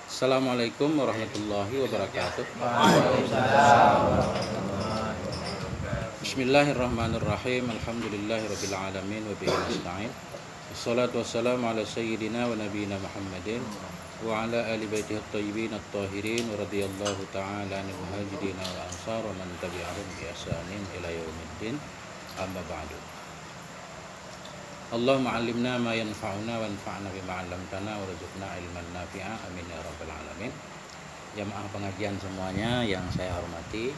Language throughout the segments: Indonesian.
Assalamualaikum warahmatullahi wabarakatuh. Bismillahirrahmanirrahim. Alhamdulillahirabbil alamin wa bihi nasta'in. Wassalatu wassalamu ala sayyidina wa nabiyyina Muhammadin wa ala ali baitihi at-thayyibin at-tahirin wa radhiyallahu ta'ala 'anil muhajirin wal ansar wa man tabi'ahum bi ihsanin ila yaumiddin. Amma ba'du. Allahumma 'allimna ma yanfa'una wanfa'na bima 'allamtana warzuqna ilman nafi'a amin ya rabbal alamin. Jamaah pengajian semuanya yang saya hormati,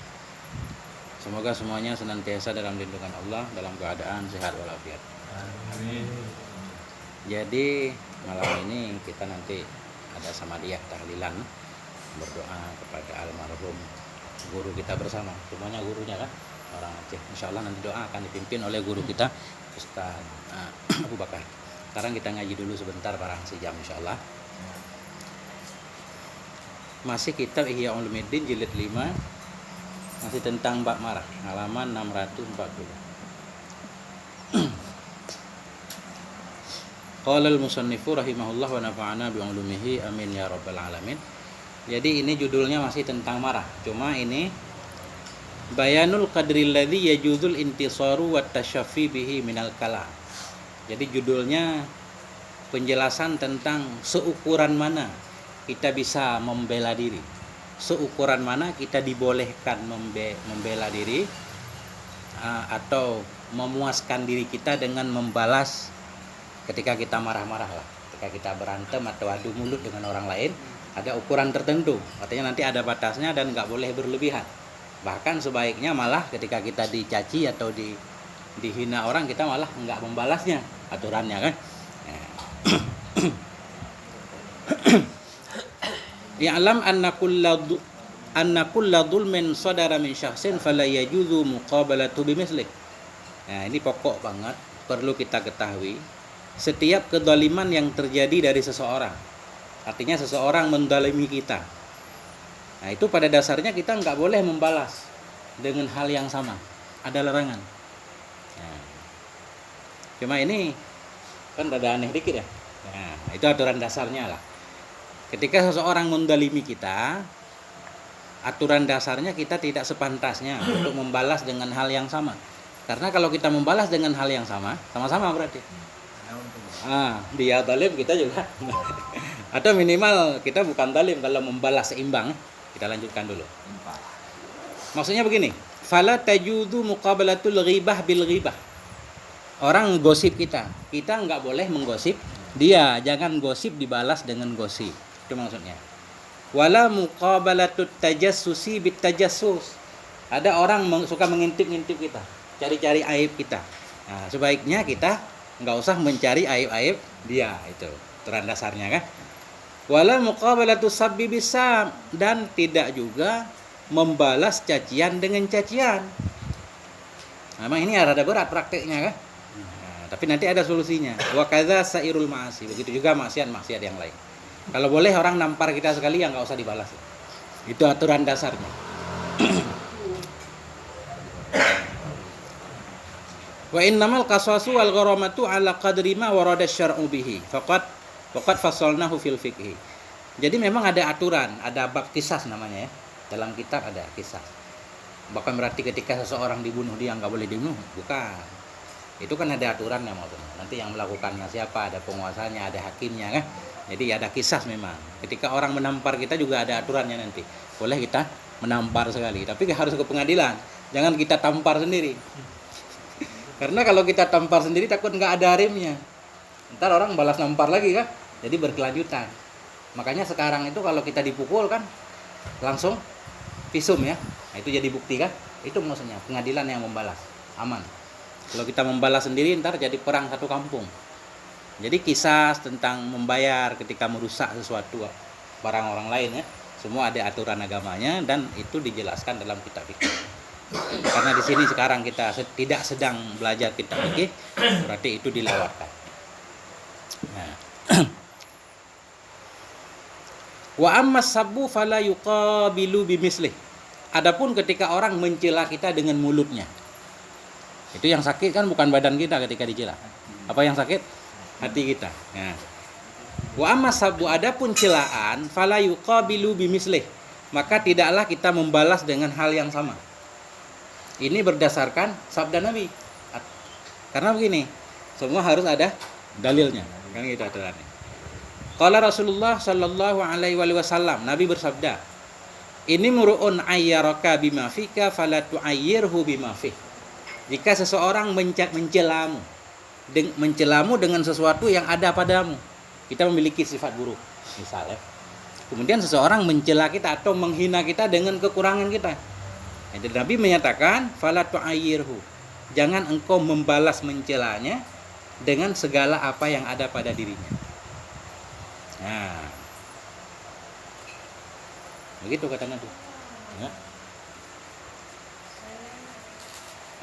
semoga semuanya senantiasa dalam lindungan Allah, dalam keadaan sehat walafiat. Amin. Jadi malam ini kita nanti ada samadiyah tahlilan, berdoa kepada almarhum guru kita bersama, semuanya gurunya kan orang Aceh. Insyaallah nanti doa akan dipimpin oleh guru kita Ustaz Abu Bakar. Sekarang kita ngaji dulu sebentar, barang sejam insyaallah. Masih kitab Ihya Ulumuddin jilid 5, masih tentang bab marah, halaman 640. Qala al-musannifu rahimahullah wa nafa'ana bi ulumihi amin ya rabbal alamin. Jadi ini judulnya masih tentang marah, cuma ini Bayanul qadri alladhi yajuzul intisaru wa tasyaffi bihi minal kalam. Jadi judulnya penjelasan tentang seukuran mana kita bisa membela diri, seukuran mana kita dibolehkan membela diri atau memuaskan diri kita dengan membalas ketika kita marah-marah lah, ketika kita berantem atau adu mulut dengan orang lain. Ada ukuran tertentu, artinya nanti ada batasnya dan nggak boleh berlebihan. Bahkan sebaiknya malah ketika kita dicaci atau dihina orang, kita malah nggak membalasnya, aturannya kan. Ya'lam anna kulla dhulmin sadara min syakhsin fala yajuzu muqabalatu bimislih. Nah, ini pokok banget, perlu kita ketahui. Setiap kedzaliman yang terjadi dari seseorang, artinya seseorang mendalimi kita, nah itu pada dasarnya kita nggak boleh membalas dengan hal yang sama, ada larangan. Nah, cuma ini kan rada aneh dikit ya. Nah, itu aturan dasarnya lah. Ketika seseorang mendalimi kita, aturan dasarnya kita tidak sepantasnya untuk membalas dengan hal yang sama. Karena kalau kita membalas dengan hal yang sama, sama-sama berarti. Dia zalim, kita juga. Atau minimal kita bukan zalim kalau membalas seimbang. Kita lanjutkan dulu. Maksudnya begini, fala tajudu muqabalatul ghibah bil ghibah. Orang gosip kita nggak boleh menggosip dia, jangan gosip dibalas dengan gosip. Itu maksudnya. Wala muqabalatut tajassusi bit tajassus. Ada orang suka mengintip-ngintip kita, cari-cari aib kita. Nah, sebaiknya kita nggak usah mencari aib-aib dia, itu aturan dasarnya kan. Wala muqabalatus sabbi bisam, dan tidak juga membalas cacian dengan cacian. Memang ini rada berat prakteknya kan. Nah, tapi nanti ada solusinya. Wa kadza sairul ma'asi, begitu juga maksiat-maksiat yang lain. Kalau boleh orang nampar kita sekali ya nggak usah dibalas. Itu aturan dasarnya. Wa innamal qasasu wal gharamatu ala qadri ma warada syar'u bihi faqad fasalnahu fil fiqhi. Jadi memang ada aturan, ada bab qisas namanya ya. Dalam kitab ada qisas. Bahkan berarti ketika seseorang dibunuh dia nggak boleh dibunuh, bukan. Itu kan ada aturannya maksudnya. Nanti yang melakukannya siapa, ada penguasanya, ada hakimnya kan. Jadi ada qisas memang. Ketika orang menampar kita juga ada aturannya nanti. Boleh kita menampar sekali, tapi harus ke pengadilan. Jangan kita tampar sendiri. Karena kalau kita tampar sendiri takut nggak ada remnya. Ntar orang balas nampar lagi kan, jadi berkelanjutan. Makanya sekarang itu kalau kita dipukul kan langsung visum ya, nah, itu jadi bukti kan. Itu maksudnya pengadilan yang membalas, aman. Kalau kita membalas sendiri ntar jadi perang satu kampung. Jadi kisah tentang membayar ketika merusak sesuatu barang orang lain ya, semua ada aturan agamanya dan itu dijelaskan dalam kitab fikih. Karena di sini sekarang kita tidak sedang belajar kitab fikih, berarti itu dilewatkan. Nah. Wa amma sabbu fala yuqabilu bimislih. Adapun ketika orang mencela kita dengan mulutnya, itu yang sakit kan bukan badan kita ketika dicela. Apa yang sakit? Hati kita. Nah. Wa amma sabu adapun celaan fala yuqabilu bimislih, maka tidaklah kita membalas dengan hal yang sama. Ini berdasarkan sabda Nabi. Karena begini, semua harus ada dalilnya. Kan gitu aturannya. Qala Rasulullah sallallahu alaihi wasallam, Nabi bersabda, "Ini muru'un ayyaraka bima fika fala tu'ayyirhu bima fih." Jika seseorang mencelamu dengan sesuatu yang ada padamu, kita memiliki sifat buruk, misalnya. Kemudian seseorang mencela kita atau menghina kita dengan kekurangan kita. Jadi Nabi menyatakan, "Fala tu'ayyirhu." Jangan engkau membalas mencelanya dengan segala apa yang ada pada dirinya. Nah, begitu kata Nabi. Ya.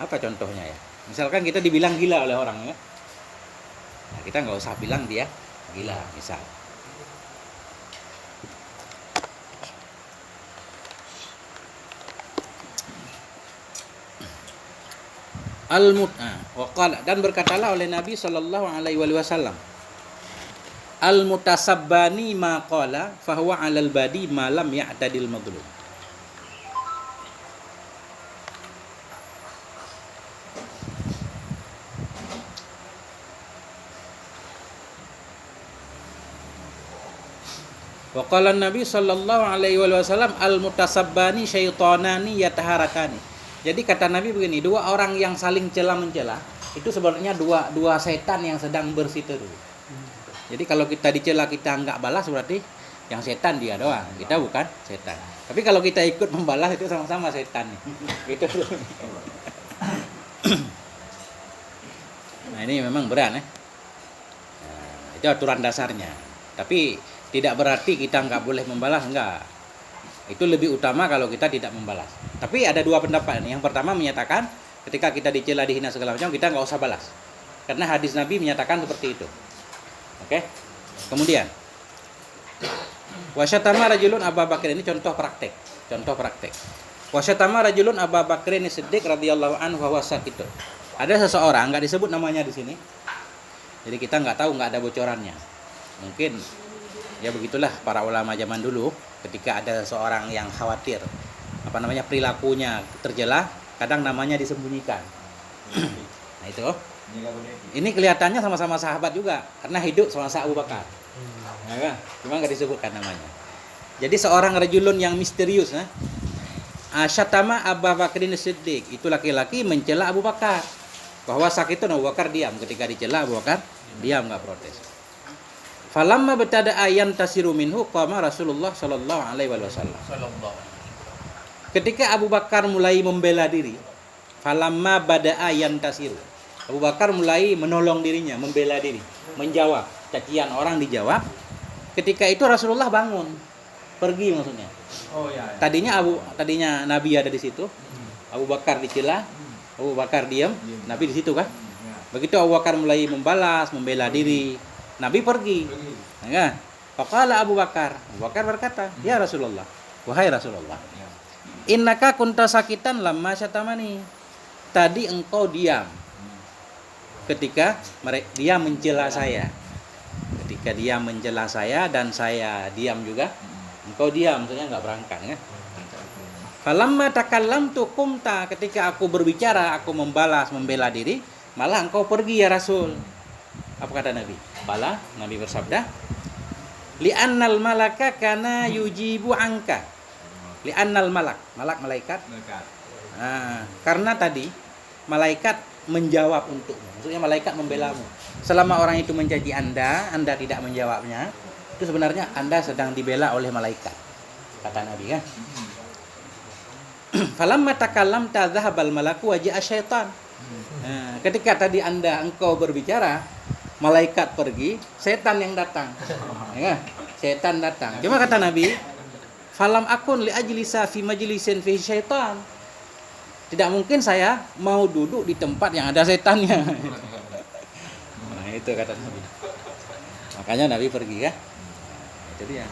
Apa contohnya ya? Misalkan kita dibilang gila oleh orang ya. Nah, kita nggak usah bilang dia gila, misal. Waqala, dan berkatalah oleh Nabi sallallahu alaihi wasallam, al-mutasabbani ma qala fahuwa 'alal badi ma lam ya'tadil madlum. Wa qala Nabi sallallahu alaihi wasallam, al-mutasabbani syaitanani yataharakani. Jadi kata Nabi begini, dua orang yang saling cela-mencela itu sebenarnya dua setan yang sedang berseteru. Jadi kalau kita dicela kita enggak balas, berarti yang setan dia doang, kita bukan setan. Tapi kalau kita ikut membalas itu sama-sama setan. Gitu. Nah, ini memang berat ya. Nah, itu aturan dasarnya. Tapi tidak berarti kita enggak boleh membalas, enggak. Itu lebih utama kalau kita tidak membalas. Tapi ada dua pendapat. Yang pertama menyatakan ketika kita dicela, dihina segala macam, kita nggak usah balas. Karena hadis Nabi menyatakan seperti itu. Oke? Kemudian wasyatama rajulun Abu Bakar, ini contoh praktek. Wasyatama rajulun Abu Bakar ini Siddiq radhiyallahu anhu wa sakit. Ada seseorang nggak disebut namanya di sini. Jadi kita nggak tahu, nggak ada bocorannya. Mungkin ya begitulah para ulama zaman dulu, ketika ada seseorang yang khawatir perilakunya tercela, kadang namanya disembunyikan. Nah itu, ini kelihatannya sama-sama sahabat juga, karena hidup sama Abu Bakar. Nah, cuma nggak disebutkan namanya. Jadi seorang rajulun yang misterius, asyatama Abu Bakrin Siddiq, itu laki-laki mencela Abu Bakar. Bahwa sakitun, Abu Bakar diam. Ketika dicela, Abu Bakar diam, nggak protes. Falamma betada ayam tasiru minhu qama Rasulullah sallallahu alaihi wasallam. Ketika Abu Bakar mulai membela diri, falamma bada ayam tasiru. Abu Bakar mulai menolong dirinya, membela diri, menjawab cacian orang, dijawab. Ketika itu Rasulullah bangun, pergi maksudnya. Oh ya. Tadinya Nabi ada di situ. Abu Bakar dicela, Abu Bakar diam, Nabi di situ kan? Begitu Abu Bakar mulai membalas, membela diri, Nabi pergi. Ya. Faqala Abu Bakar berkata, "Ya Rasulullah, wahai Rasulullah, innaka kunta sakitan lamma syatamani." Tadi engkau diam ketika dia mencela saya. Ketika dia mencela saya dan saya diam juga, engkau diam, maksudnya enggak berangkat ya. Falamma takallamtu qumta, ketika aku berbicara, aku membalas, membela diri, malah engkau pergi ya Rasul. Apa kata Nabi? Bala, Nabi bersabda, li'annal malaka kana yujibu angka. Li'annal malaikat. Nah, karena tadi malaikat menjawab untukmu. Maksudnya malaikat membelamu. Selama orang itu mencaci Anda tidak menjawabnya, itu sebenarnya Anda sedang dibela oleh malaikat. Kata Nabi kan. Falamma takallamta dhahabal malaku wa ja'a syaitan. Nah, ketika tadi engkau berbicara, malaikat pergi, setan yang datang. Ya, setan datang. Cuma kata Nabi, falam akun li ajlisa fi majlisin fi syaitan. Tidak mungkin saya mau duduk di tempat yang ada setannya. Nah, itu kata Nabi. Makanya Nabi pergi ya. Itu dia.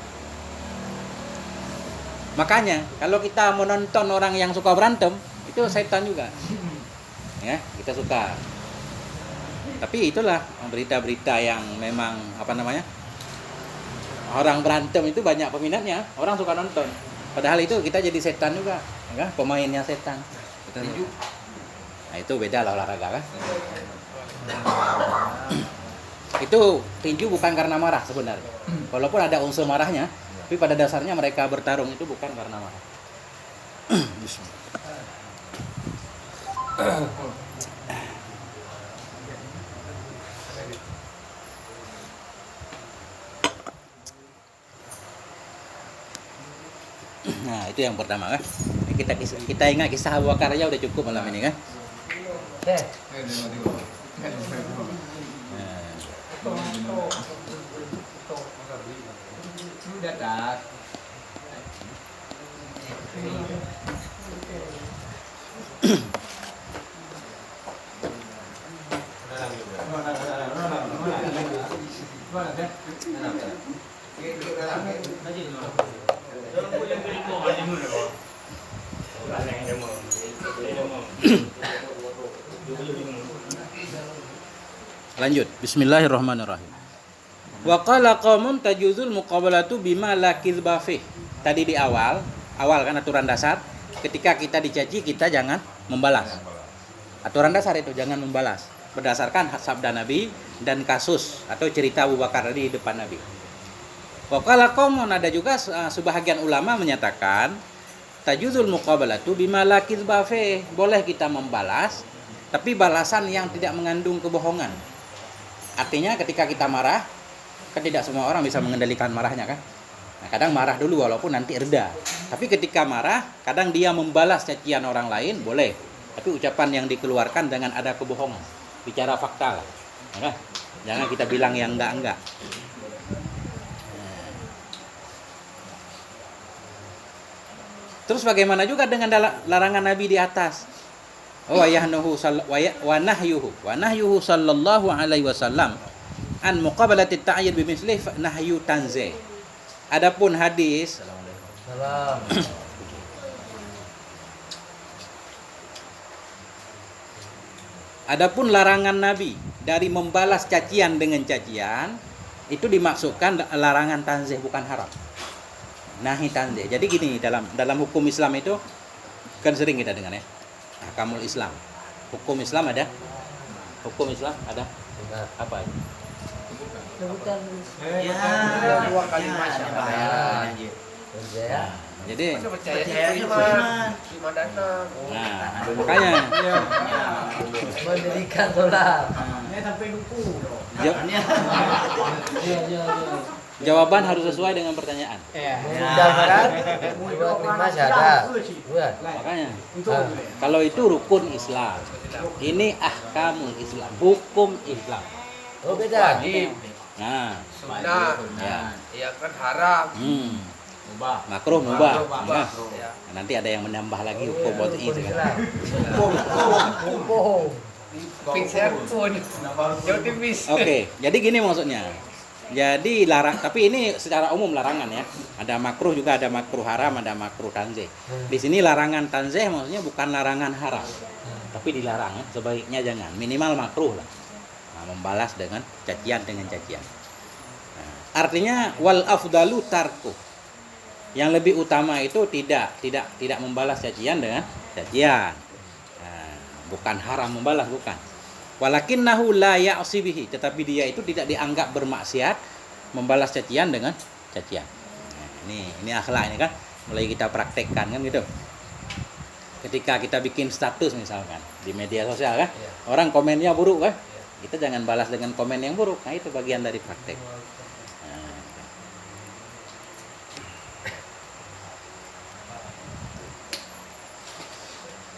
Makanya kalau kita menonton orang yang suka berantem, itu setan juga. Ya, kita suka. Tapi itulah berita-berita yang memang Orang berantem itu banyak peminatnya, orang suka nonton. Padahal itu kita jadi setan juga, ya, pemainnya setan. Tinju. Nah itu beda lah olahraga kan. Itu tinju bukan karena marah sebenarnya. Walaupun ada unsur marahnya, tapi pada dasarnya mereka bertarung itu bukan karena marah. Nah itu yang pertama kan. Kita ingat kisah Abu Bakar aja udah cukup malam ini kan. Lanjut, bismillahirrahmanirrahim. Wa qala qaumun tajuzul muqabalatu bima la kizba fih. Tadi di awal kan aturan dasar, ketika kita dicaci kita jangan membalas. Aturan dasar itu jangan membalas berdasarkan sabda Nabi dan kasus atau cerita Abu Bakar di depan Nabi. Wa qala qaumun, ada juga sebahagian ulama menyatakan tajuzul muqabalatu bima la kizba fih. Boleh kita membalas tapi balasan yang tidak mengandung kebohongan. Artinya ketika kita marah, kan tidak semua orang bisa mengendalikan marahnya kan. Nah, kadang marah dulu walaupun nanti reda. Tapi ketika marah, kadang dia membalas cacian orang lain, boleh. Tapi ucapan yang dikeluarkan dengan ada kebohongan. Bicara fakta lah. Ya, jangan kita bilang yang enggak. Terus bagaimana juga dengan larangan Nabi di atas? Wa nahyuhu sallallahu alaihi wasallam an muqabalati ta'yid bimislih nahyu tanzih. Adapun hadis Adapun larangan Nabi dari membalas cacian dengan cacian itu dimaksudkan larangan tanzih, bukan haram. Nahi tanzih. Jadi gini, dalam hukum Islam itu kan sering kita dengar ya. Ahkamul Islam. Hukum Islam ada? Hukum Islam ada? Apa itu? Sebutan dua kalimat syahadat. Jadi Nah, makanya mendirikan sholat. sampai duku. jawaban harus sesuai dengan pertanyaan. Syahadat, dua terima syahadat. Makanya kalau itu rukun Islam, ini ahkamul Islam, hukum Islam. Oh beda. Nah, Sunnah. Ya kan haram. makruh mubah. Mubah. Nah, nanti ada yang menambah lagi hukum wad'i itu kan. Bohong. Pingsan pun. Jauh tipis. Oke, jadi gini maksudnya. Jadi tapi ini secara umum larangan ya. Ada makruh juga, ada makruh haram, ada makruh tanzih. Di sini larangan tanzih maksudnya bukan larangan haram. Tapi dilarang, sebaiknya jangan, minimal makruh lah. Nah, membalas dengan cacian. Nah, artinya wal afdalu tarku. Yang lebih utama itu tidak membalas cacian dengan cacian. Nah, bukan haram membalas, bukan. Walakinnahu la ya'si bihi, tetapi dia itu tidak dianggap bermaksiat membalas cacian dengan cacian. Nah, ini akhlak ini kan mulai kita praktekkan kan gitu. Ketika kita bikin status misalkan di media sosial kan, orang komennya buruk kan, kita jangan balas dengan komen yang buruk. Nah, itu bagian dari praktek.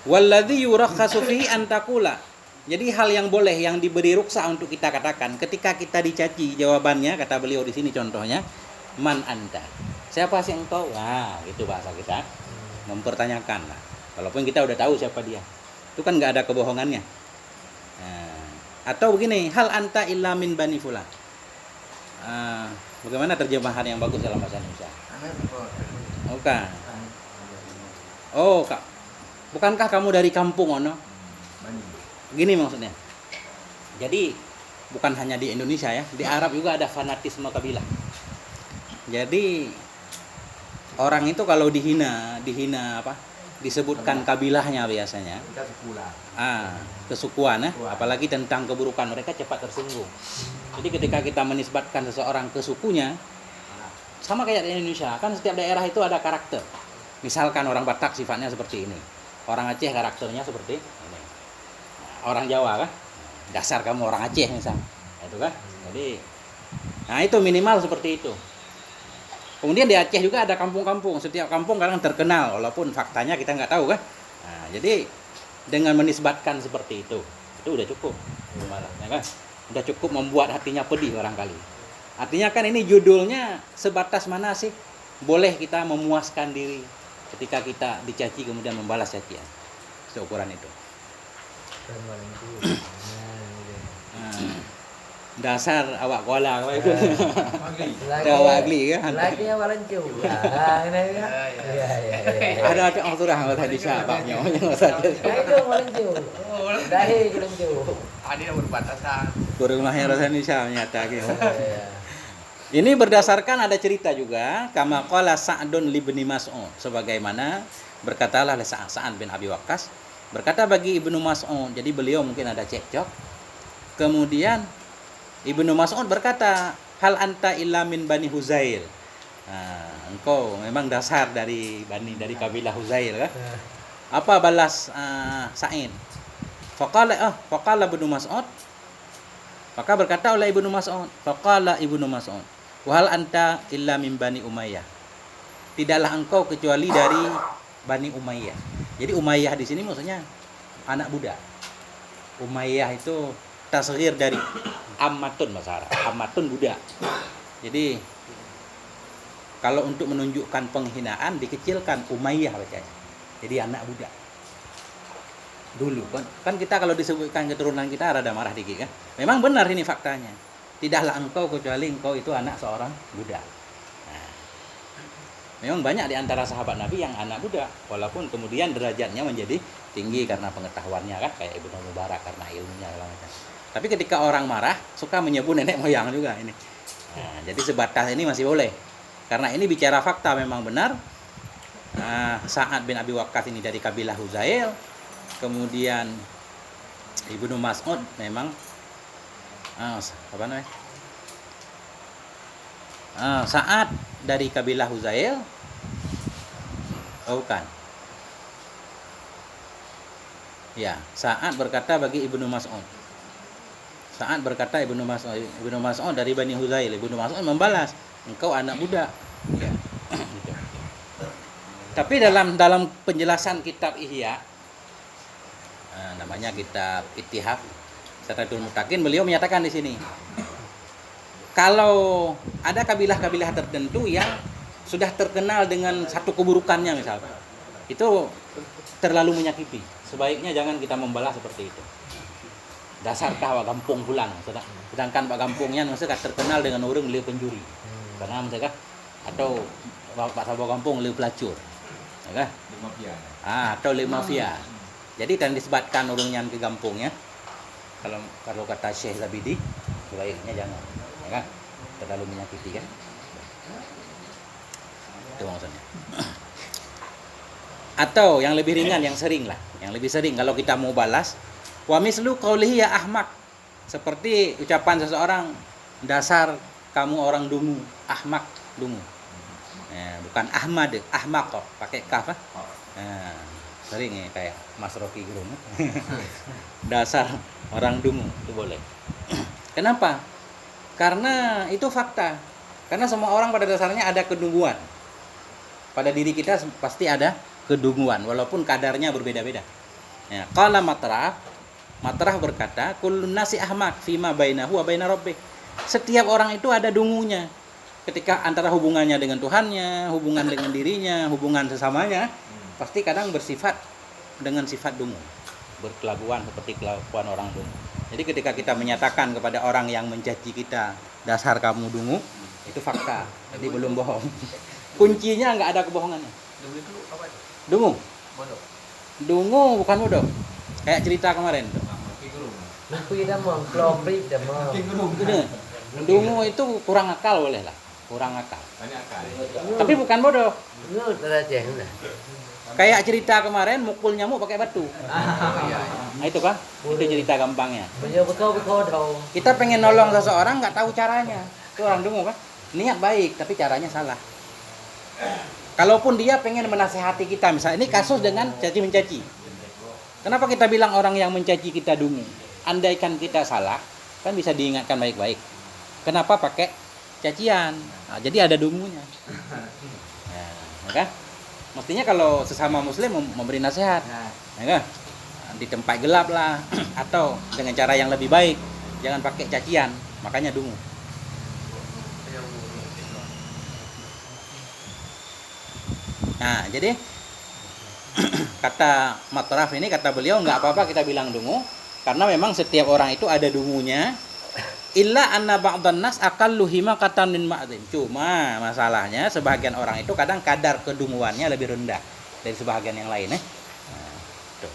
Walladzi yurakhasu fihi an taqula. Jadi hal yang boleh, yang diberi ruksa untuk kita katakan ketika kita dicaci, jawabannya kata beliau di sini contohnya, man anta. Siapa sih engkau? Wah, itu bahasa kita. Mempertanyakan lah. Walaupun kita udah tahu siapa dia. Itu kan nggak ada kebohongannya. Nah, atau begini, hal anta illa min bani fulan. Bagaimana terjemahan yang bagus dalam bahasa Indonesia? Bukan. Oh, Kak. Bukankah kamu dari kampung ono? Gini maksudnya. Jadi bukan hanya di Indonesia ya, di Arab juga ada fanatisme kabilah. Jadi orang itu kalau dihina apa? Disebutkan kabilahnya biasanya. Kesukuan apalagi tentang keburukan, mereka cepat tersinggung. Jadi ketika kita menisbatkan seseorang ke sukunya, sama kayak di Indonesia, kan setiap daerah itu ada karakter. Misalkan orang Batak sifatnya seperti ini, orang Aceh karakternya seperti ini, orang Jawa kan, dasar kamu orang Aceh misal, itu kan. Jadi, nah itu minimal seperti itu. Kemudian di Aceh juga ada kampung-kampung. Setiap kampung kadang terkenal, walaupun faktanya kita nggak tahu kan. Nah, jadi dengan menisbatkan seperti itu udah cukup, ya kan? Udah cukup membuat hatinya pedih barangkali. Artinya kan ini judulnya sebatas mana sih boleh kita memuaskan diri ketika kita dicaci kemudian membalas cacian. Seukuran itu. Dasar awak kola apa itu. Awak agli kan. Lagi yang walancu. Ya. Ada orang surah nggak tadi siapanya. Itu walancu. Dahi walancu. Ada yang berbatasan. Kurang lahir rasa Indonesia nyata gitu. Ini berdasarkan ada cerita juga, kama qala Sa'dun li Ibnu Mas'ud, sebagaimana berkatalah Sa'ad bin Abi Waqqas, berkata bagi Ibnu Mas'ud. Jadi beliau mungkin ada cekcok. Kemudian Ibnu Mas'ud berkata, hal anta illa min Bani Huzail. Nah, engkau memang dasar dari kabilah Huzail kan? Apa balas Sa'id? Faqala Ibnu Mas'ud. Maka berkata oleh Ibnu Mas'ud, faqala Ibnu Mas'ud, wa hal anta illa min Bani Umayyah. Tidaklah engkau kecuali dari Bani Umayyah. Jadi Umayyah di sini maksudnya anak budak. Umayyah itu tasghir dari ammatun bahasa Arab. Ammatun budak. Jadi kalau untuk menunjukkan penghinaan dikecilkan Umayyah bacanya. Jadi anak budak. Dulu kan kita kalau disebutkan keturunan kita rada marah dikit kan. Memang benar ini faktanya. Tidaklah engkau kecuali engkau itu anak seorang budak. Nah, memang banyak di antara sahabat Nabi yang anak budak, walaupun kemudian derajatnya menjadi tinggi karena pengetahuannya kan, kayak Ibnu Mubarak karena ilmunya segala macam. Tapi ketika orang marah suka menyebut nenek moyang juga ini. Nah, jadi sebatas ini masih boleh. Karena ini bicara fakta memang benar. Sa'ad bin Abi Waqqas ini dari kabilah Huzail. Kemudian Ibnu Mas'ud memang Sa'ad dari kabilah Huzail. Oh bukan. Ya, Sa'ad berkata bagi Ibnu Mas'ud. Sa'ad berkata Ibnu Mas'ud dari Bani Huzail. Ibnu Mas'ud membalas, engkau anak budak. Ya. Tapi dalam penjelasan kitab Ihya, namanya kitab Ittihaf Syaratul Muttaqin, beliau menyatakan di sini, kalau ada kabilah-kabilah tertentu yang sudah terkenal dengan satu keburukannya misalnya, itu terlalu menyakiti. Sebaiknya jangan kita membalas seperti itu. Dasarkah Pak Gampung pulang, sedangkan Pak Gampungnya maksudnya terkenal dengan orang liu pencuri, karena misalkan atau Pak Sabo Gampung liu pelacur, ya, atau liu mafia. Jadi dan disebutkan orangnya ke Gampungnya. Kalau kata Syekh Zabidi, sebaiknya jangan, ya kan? Terlalu menyakiti kan? Itu maksudnya. Atau yang lebih ringan, yang sering lah, yang lebih sering kalau kita mau balas, wa mislu qaulihi ya ahmak, seperti ucapan seseorang, dasar kamu orang dungu, ahmak, dungu. Bukan Ahmad, ahmak kok, pakai kaf. Sering ya kayak Mas Rocky Gerung. Dasar orang dungu itu boleh. Kenapa? Karena itu fakta. Karena semua orang pada dasarnya ada kedunguan. Pada diri kita pasti ada kedunguan walaupun kadarnya berbeda-beda. Ya, qala Matrah berkata, kullun nasi ahmak fima bainahu wa baina rabbih. Setiap orang itu ada dungunya. Ketika antara hubungannya dengan Tuhannya, hubungan dengan dirinya, hubungan sesamanya, pasti kadang bersifat dengan sifat dungu, berkelakuan seperti kelakuan orang dungu. Jadi ketika kita menyatakan kepada orang yang mencaci kita, dasar kamu dungu, itu fakta, jadi belum bohong. Kuncinya nggak ada kebohongannya. Dungu itu apa itu? Dungu, Bodoh. dungu bukan bodoh. Kayak cerita kemarin tuh. Lupi dah mau, kloprik dah mau. Dungu itu kurang akal boleh lah. kurang akal. Banyak kali. Tapi bukan bodoh. Ngut aja udah. Kayak cerita kemarin mukul nyamuk pakai batu. Oh iya. Nah itu kan, itu cerita gampangnya. Bây giờ bekau đầu. Kita pengen nolong seseorang nggak tahu caranya. Itu orang dungu kan. Niat baik tapi caranya salah. Kalaupun dia pengen menasehati kita, misalnya ini kasus dengan caci mencaci. Kenapa kita bilang orang yang mencaci kita dungu? Andaikan kita salah, kan bisa diingatkan baik-baik. Kenapa pakai cacian? Nah, jadi ada dungunya. Nah, kan? Mestinya kalau sesama muslim memberi nasihat, ya kan? Di tempat gelap lah, atau dengan cara yang lebih baik, jangan pakai cacian, makanya dungu. Nah, jadi kata Matraf ini, kata beliau, nggak apa-apa kita bilang dungu, karena memang setiap orang itu ada dungunya. Illa anna ba'dhan nas aqallu himakatan min ma'dhin. Cuma masalahnya sebagian orang itu kadang kadar kedunguannya lebih rendah dari sebagian yang lain, tuh.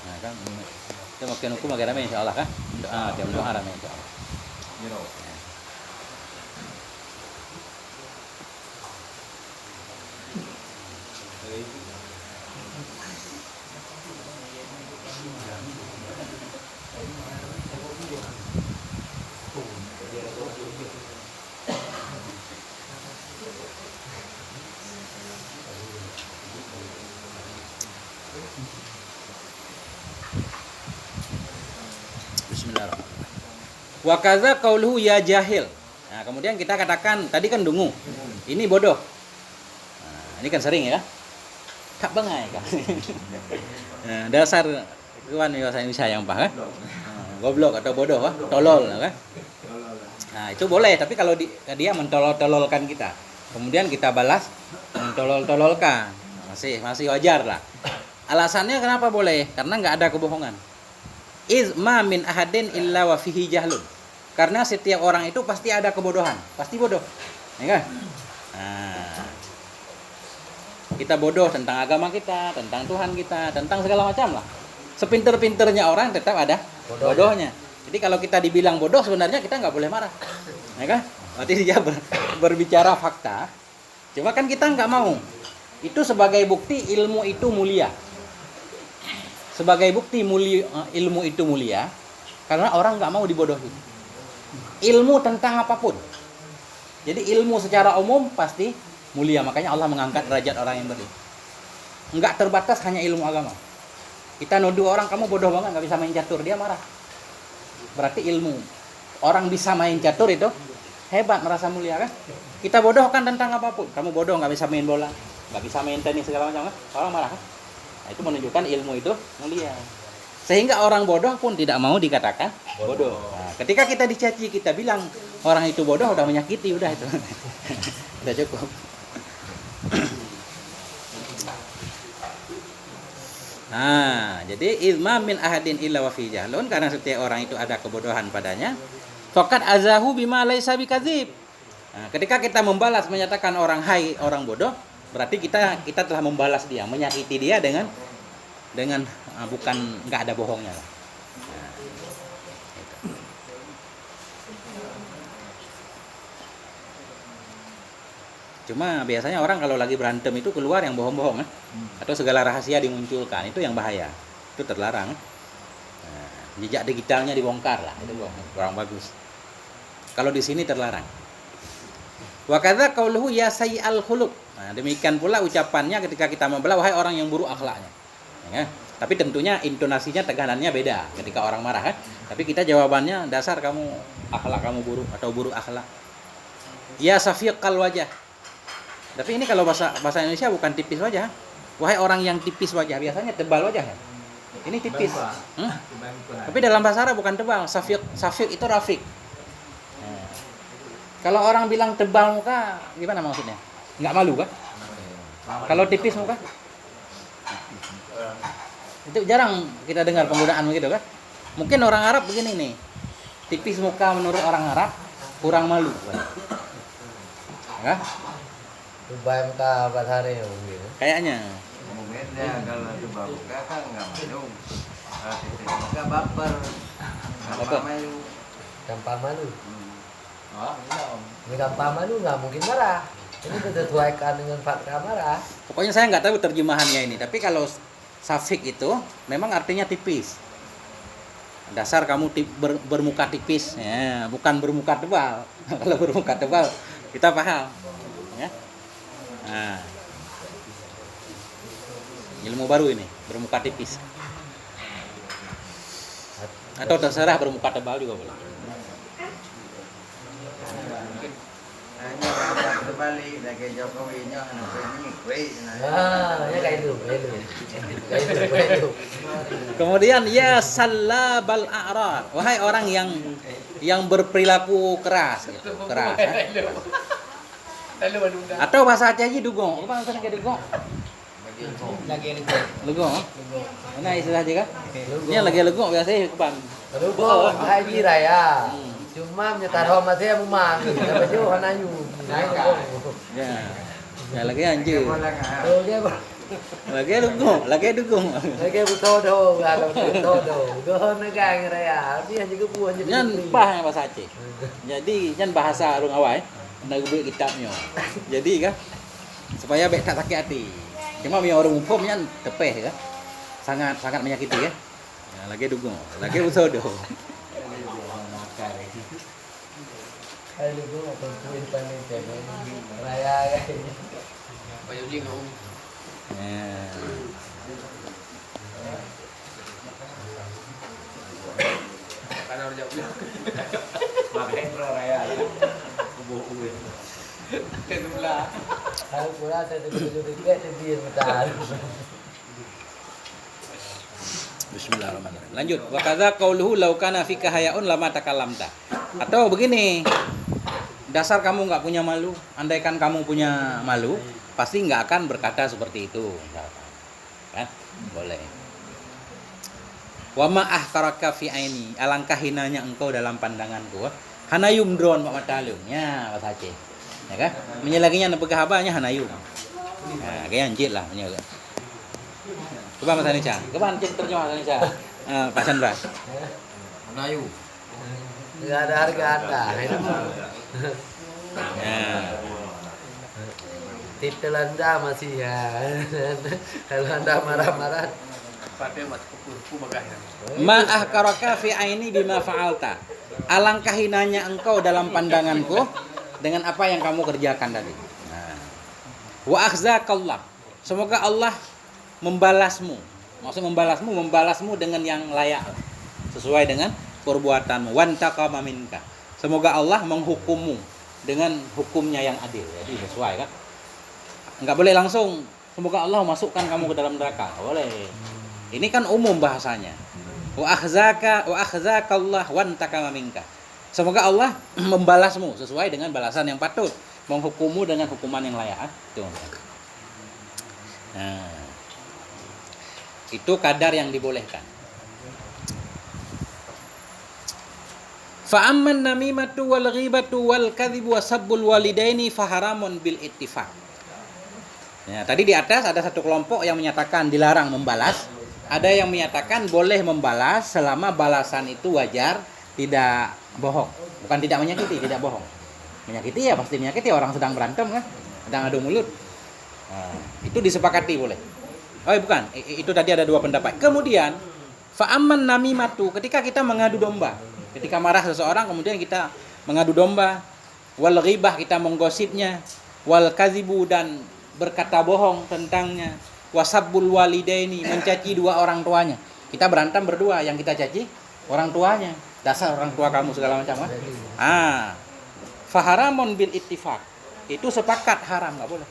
Nah, kan kita makin hukum agak ramai insyaallah kan. Jam doa ramai insyaallah. Bismillahirrahmanirrahim. Wa kaza qauluhu ya jahil. Nah, kemudian kita katakan tadi kan dungu. Ini bodoh. Nah, ini kan sering ya. Tak bangai kan. Nah, dasar kawan bahasa Indonesia yang paham kan? Goblok atau bodoh kan? Tolol kan? Nah, itu boleh, tapi kalau dia mentolol-tololkan kita, kemudian kita balas mentolol-tololkan. Masih wajar lah. Alasannya kenapa boleh? Karena nggak ada kebohongan. Izma min ahadin illa wa fihi jahlun. Karena setiap orang itu pasti ada kebodohan, pasti bodoh. Ya kan? Nah, kita bodoh tentang agama kita, tentang Tuhan kita, tentang segala macam lah. Sepinter-pinternya orang tetap ada bodohnya. Jadi kalau kita dibilang bodoh sebenarnya kita nggak boleh marah. Ya kan? Berarti dia berbicara fakta. Cuma kan kita nggak mau. Itu sebagai bukti ilmu itu mulia. Sebagai bukti ilmu itu mulia, karena orang nggak mau dibodohi. Ilmu tentang apapun. Jadi ilmu secara umum pasti mulia, makanya Allah mengangkat derajat orang yang berilmu. Nggak terbatas hanya ilmu agama. Kita nuduh orang kamu bodoh banget nggak bisa main catur, dia marah. Berarti ilmu. Orang bisa main catur itu hebat, merasa mulia kan? Kita bodoh kan tentang apapun. Kamu bodoh nggak bisa main bola, nggak bisa main tenis segala macam kan? Orang marah kan? Nah, itu menunjukkan ilmu itu mulia. Sehingga orang bodoh pun tidak mau dikatakan bodoh. Nah, ketika kita dicaci, kita bilang orang itu bodoh, udah menyakiti, udah itu. Udah cukup. Nah, jadi izma min ahadin illa wa fi jahlun, karena setiap orang itu ada kebodohan padanya. Faqad azahu bima laisa bikadzib. Nah, ketika kita membalas menyatakan orang hai, orang bodoh, berarti kita telah membalas dia, menyakiti dia dengan bukan nggak ada bohongnya lah. Nah, gitu. Cuma biasanya orang kalau lagi berantem itu keluar yang bohong-bohong kan? Atau segala rahasia dimunculkan, itu yang bahaya, itu terlarang. Nah, jejak digitalnya dibongkar lah, itu kurang bagus. Kalau di sini terlarang. Wa kadza qauluhu ya sayyi'al khuluq. Nah, demikian pula ucapannya ketika kita membela wahai orang yang buruk akhlaknya. Ya, tapi tentunya intonasinya, teganannya beda ketika orang marah kan. Tapi kita jawabannya dasar kamu akhlak kamu buruk atau buruk akhlak. Ya safiqal wajah. Tapi ini kalau bahasa Indonesia bukan tipis wajah. Wahai orang yang tipis wajah, biasanya tebal wajah ya. Ini tipis. Tapi dalam bahasa Arab bukan tebal, safiq itu rafiq. Nah, kalau orang bilang tebal muka, gimana maksudnya? Nggak malu kan? Kalau tipis muka? Itu jarang kita dengar penggunaan begitu kan? Mungkin orang Arab begini nih. Tipis muka menurut orang Arab kurang malu. Ya? Tebal muka bahasa Arab gitu. Kayaknya. Beda kalau tebal muka kan nggak malu. Kalau tipis muka baper. Apa? Gampang malu. Oh, iya om. Ini gampang malu nggak mungkin marah. Ini disesuaikan dengan fakta marah. Pokoknya saya nggak tahu terjemahannya ini, tapi kalau safik itu memang artinya tipis. Dasar kamu bermuka tipis, ya, bukan bermuka tebal. Kalau bermuka tebal kita paham, ya. Nah, ilmu baru ini, bermuka tipis. Atau terserah bermuka tebal juga boleh. Mungkin hanya orang terbalik lagi Jokowinya anak ini great. Ya kayak itu. Kayak itu. Kemudian ya salabal a'rad, wahai orang yang berperilaku keras gitu, keras. Lalu undang. Atau bahasa Aceh dugong, apa bahasa kayak dugong? Lagi ini. Legong. Mana istilah juga? Ini lagi legong biasanya ke bang. Aduh, kok haji raya. Cuma nyetar hormat saya memang. Tapi itu hanayu. Ya. Ya lagi anjir. Tuh dia Lagi dugong, lagi dugong. lagi butodo, nggak ada butodo. Gohon negang raya. Dia juga puan jadi. Nyan bah bahasa Aceh. Jadi nyan bahasa orang awai. Nak buat kitabnya. Jadi kan supaya baik tak sakit hati. Cuma orang umum nyan tepeh kan. Sangat menyakiti ya. Ya lagi dugong, lagi butodo. Ayo gue mau tentuin panitia raya kayaknya. Bayu jing om. Ya. Karena udah jauh. Makanya pro raya. Kedua. Kalau pula saya dulu tiket dia bentar. Bismillahirrahmanirrahim. Lanjut. Wa kadza qauluhu law kana fika hayaun lama takallamta. Atau begini. Dasar kamu nggak punya malu. Andaikan kamu punya malu, pasti nggak akan berkata seperti itu. Kan? Boleh. Wa ma ahkaraka fi aini. Alangkah hinanya engkau dalam pandanganku. Hanayum drone Pak Matalung. Ya, bahasa Aceh. Ya kan? Menyelaginya nepegah habanya hanayum. Nah, kayak anjir lah punya. Coba Mas Anissa. Coba terjemah Mas Anissa. Pak Chandra. Menayu. Nggak ada harga anda. Ya. Titel anda masih ya. Kalau anda marah-marah. Pada mat kuku bagaian. Ma ahkaraka fi aini bima fa'alta. Alangkah hinanya engkau dalam pandanganku dengan apa yang kamu kerjakan tadi. Nah. Wa akhzakallah. Semoga Allah membalasmu. Maksudnya membalasmu dengan yang layak sesuai dengan perbuatanmu. Wantaqama minka. Semoga Allah menghukummu dengan hukumnya yang adil. Jadi sesuai kan? Enggak boleh langsung semoga Allah masukkan kamu ke dalam neraka. Nggak boleh. Ini kan umum bahasanya. Wa akhzakallah wantaqama minka. Semoga Allah membalasmu sesuai dengan balasan yang patut, menghukummu dengan hukuman yang layak. Nah, itu kadar yang dibolehkan. Fa amman namimatu wal ghibatu wal kadhibu wa sabbul walidaini fa haramun bil ittifaq. Ya, tadi di atas ada satu kelompok yang menyatakan dilarang membalas, ada yang menyatakan boleh membalas selama balasan itu wajar, tidak bohong. Bukan tidak menyakiti, tidak bohong. Menyakiti ya pasti menyakiti, orang sedang berantem kan, sedang adu mulut. Nah, itu disepakati boleh. Oh bukan, itu tadi ada dua pendapat. Kemudian fa amman namimatu, ketika kita mengadu domba, ketika marah seseorang kemudian kita mengadu domba, wal ghibah kita menggosipnya, wal kadzibu dan berkata bohong tentangnya, wasabbul walidaini mencaci dua orang tuanya. Kita berantem berdua, yang kita caci orang tuanya. Dasar orang tua kamu segala macam kan? Faharamun bil ittifaq. Itu sepakat haram, enggak boleh.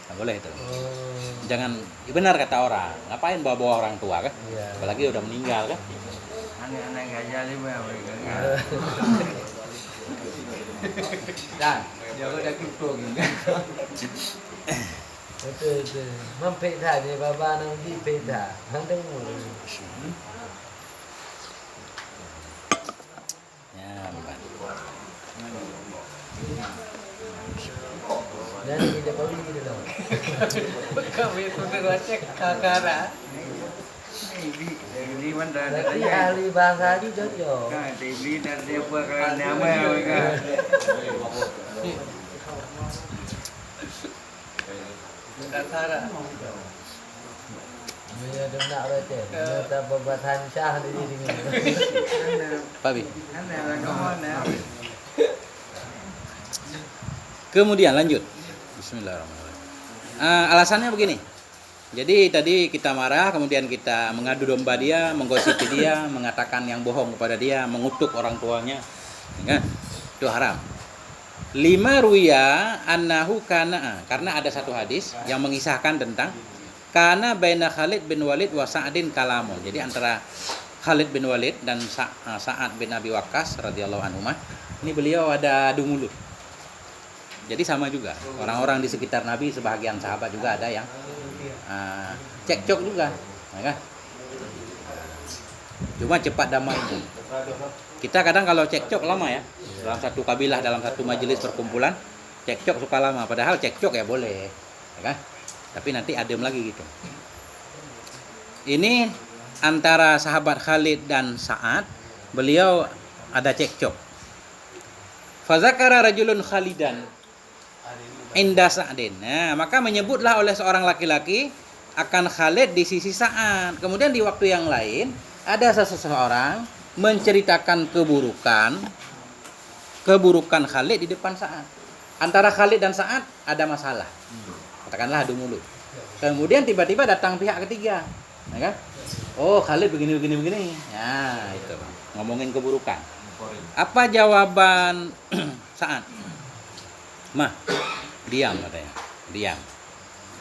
Enggak boleh itu. Jangan benar kata orang. Ngapain bawa orang tua kan? Iya. Apalagi udah meninggal kan? Aneh-aneh gak jadi Dan jangan ada kutu gitu. Betul. Mempeda je baba nang di peda. Handeng mulu. Ya, bukan. Jadi kita beli gitu loh. Kami itu ngecek kakara. Tinggi mana ada Berarti ya. ahli bahasa aja cocok. Kan tinggi dan dia apa kalau nama kan. Dasar. Dia nak baca. Kita pembuatan syah di sini. Pabi. Ana lah kamu. Kemudian lanjut. Bismillahirrahmanirrahim. Alasannya begini. Jadi tadi kita marah, kemudian kita mengadu domba dia, menggosipi dia, mengatakan yang bohong kepada dia, mengutuk orang tuanya, ya kan? Itu haram. 5 ruya annahu kana, karena ada satu hadis yang mengisahkan tentang kana baina Khalid bin Walid wa Sa'din kalamun. Jadi antara Khalid bin Walid dan Sa'ad bin Abi Waqqas radhiyallahu anhuma, ini beliau ada adu mulut. Jadi sama juga, orang-orang di sekitar Nabi, sebagian sahabat juga ada yang cekcok juga, ya kan? Cuma cepat damai. Kita kadang kalau cekcok lama ya, dalam satu kabilah, dalam satu majelis perkumpulan, cekcok suka lama. Padahal cekcok ya boleh, ya kan? Tapi nanti adem lagi gitu. Ini antara sahabat Khalid dan Sa'ad, beliau ada cekcok. Fazakara rajulun Khalidan inda Sa'din. Nah, maka menyebutlah oleh seorang laki-laki akan Khalid di sisi Sa'ad. Kemudian di waktu yang lain ada seseorang menceritakan keburukan Khalid di depan Sa'ad. Antara Khalid dan Sa'ad ada masalah. Katakanlah adu mulut. Kemudian tiba-tiba datang pihak ketiga, ya kan? Oh, Khalid begini. Ya, itu. Ngomongin keburukan. Apa jawaban Sa'ad? Mah, diam katanya.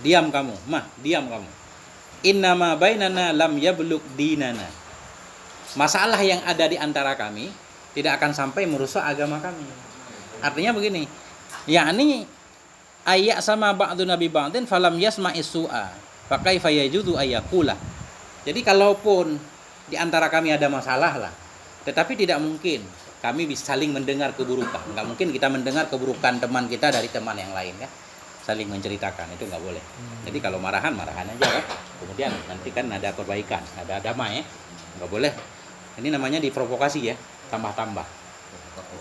Diam kamu. Mah, diam kamu. Innama bainana lam yablug dinana. Masalah yang ada di antara kami tidak akan sampai merusak agama kami. Artinya begini, yakni ayak sama ba'du nabi ba'din falam yasma'is su'a fa kaifa yajuzu ayaqula. Jadi kalaupun di antara kami ada masalah lah, tetapi tidak mungkin kami bisa saling mendengar keburukan. Enggak mungkin kita mendengar keburukan teman kita dari teman yang lain ya. Saling menceritakan, itu enggak boleh. Jadi kalau marahan aja kan. Kemudian nanti kan ada perbaikan, ada damai ya. Enggak boleh. Ini namanya diprovokasi ya, tambah-tambah.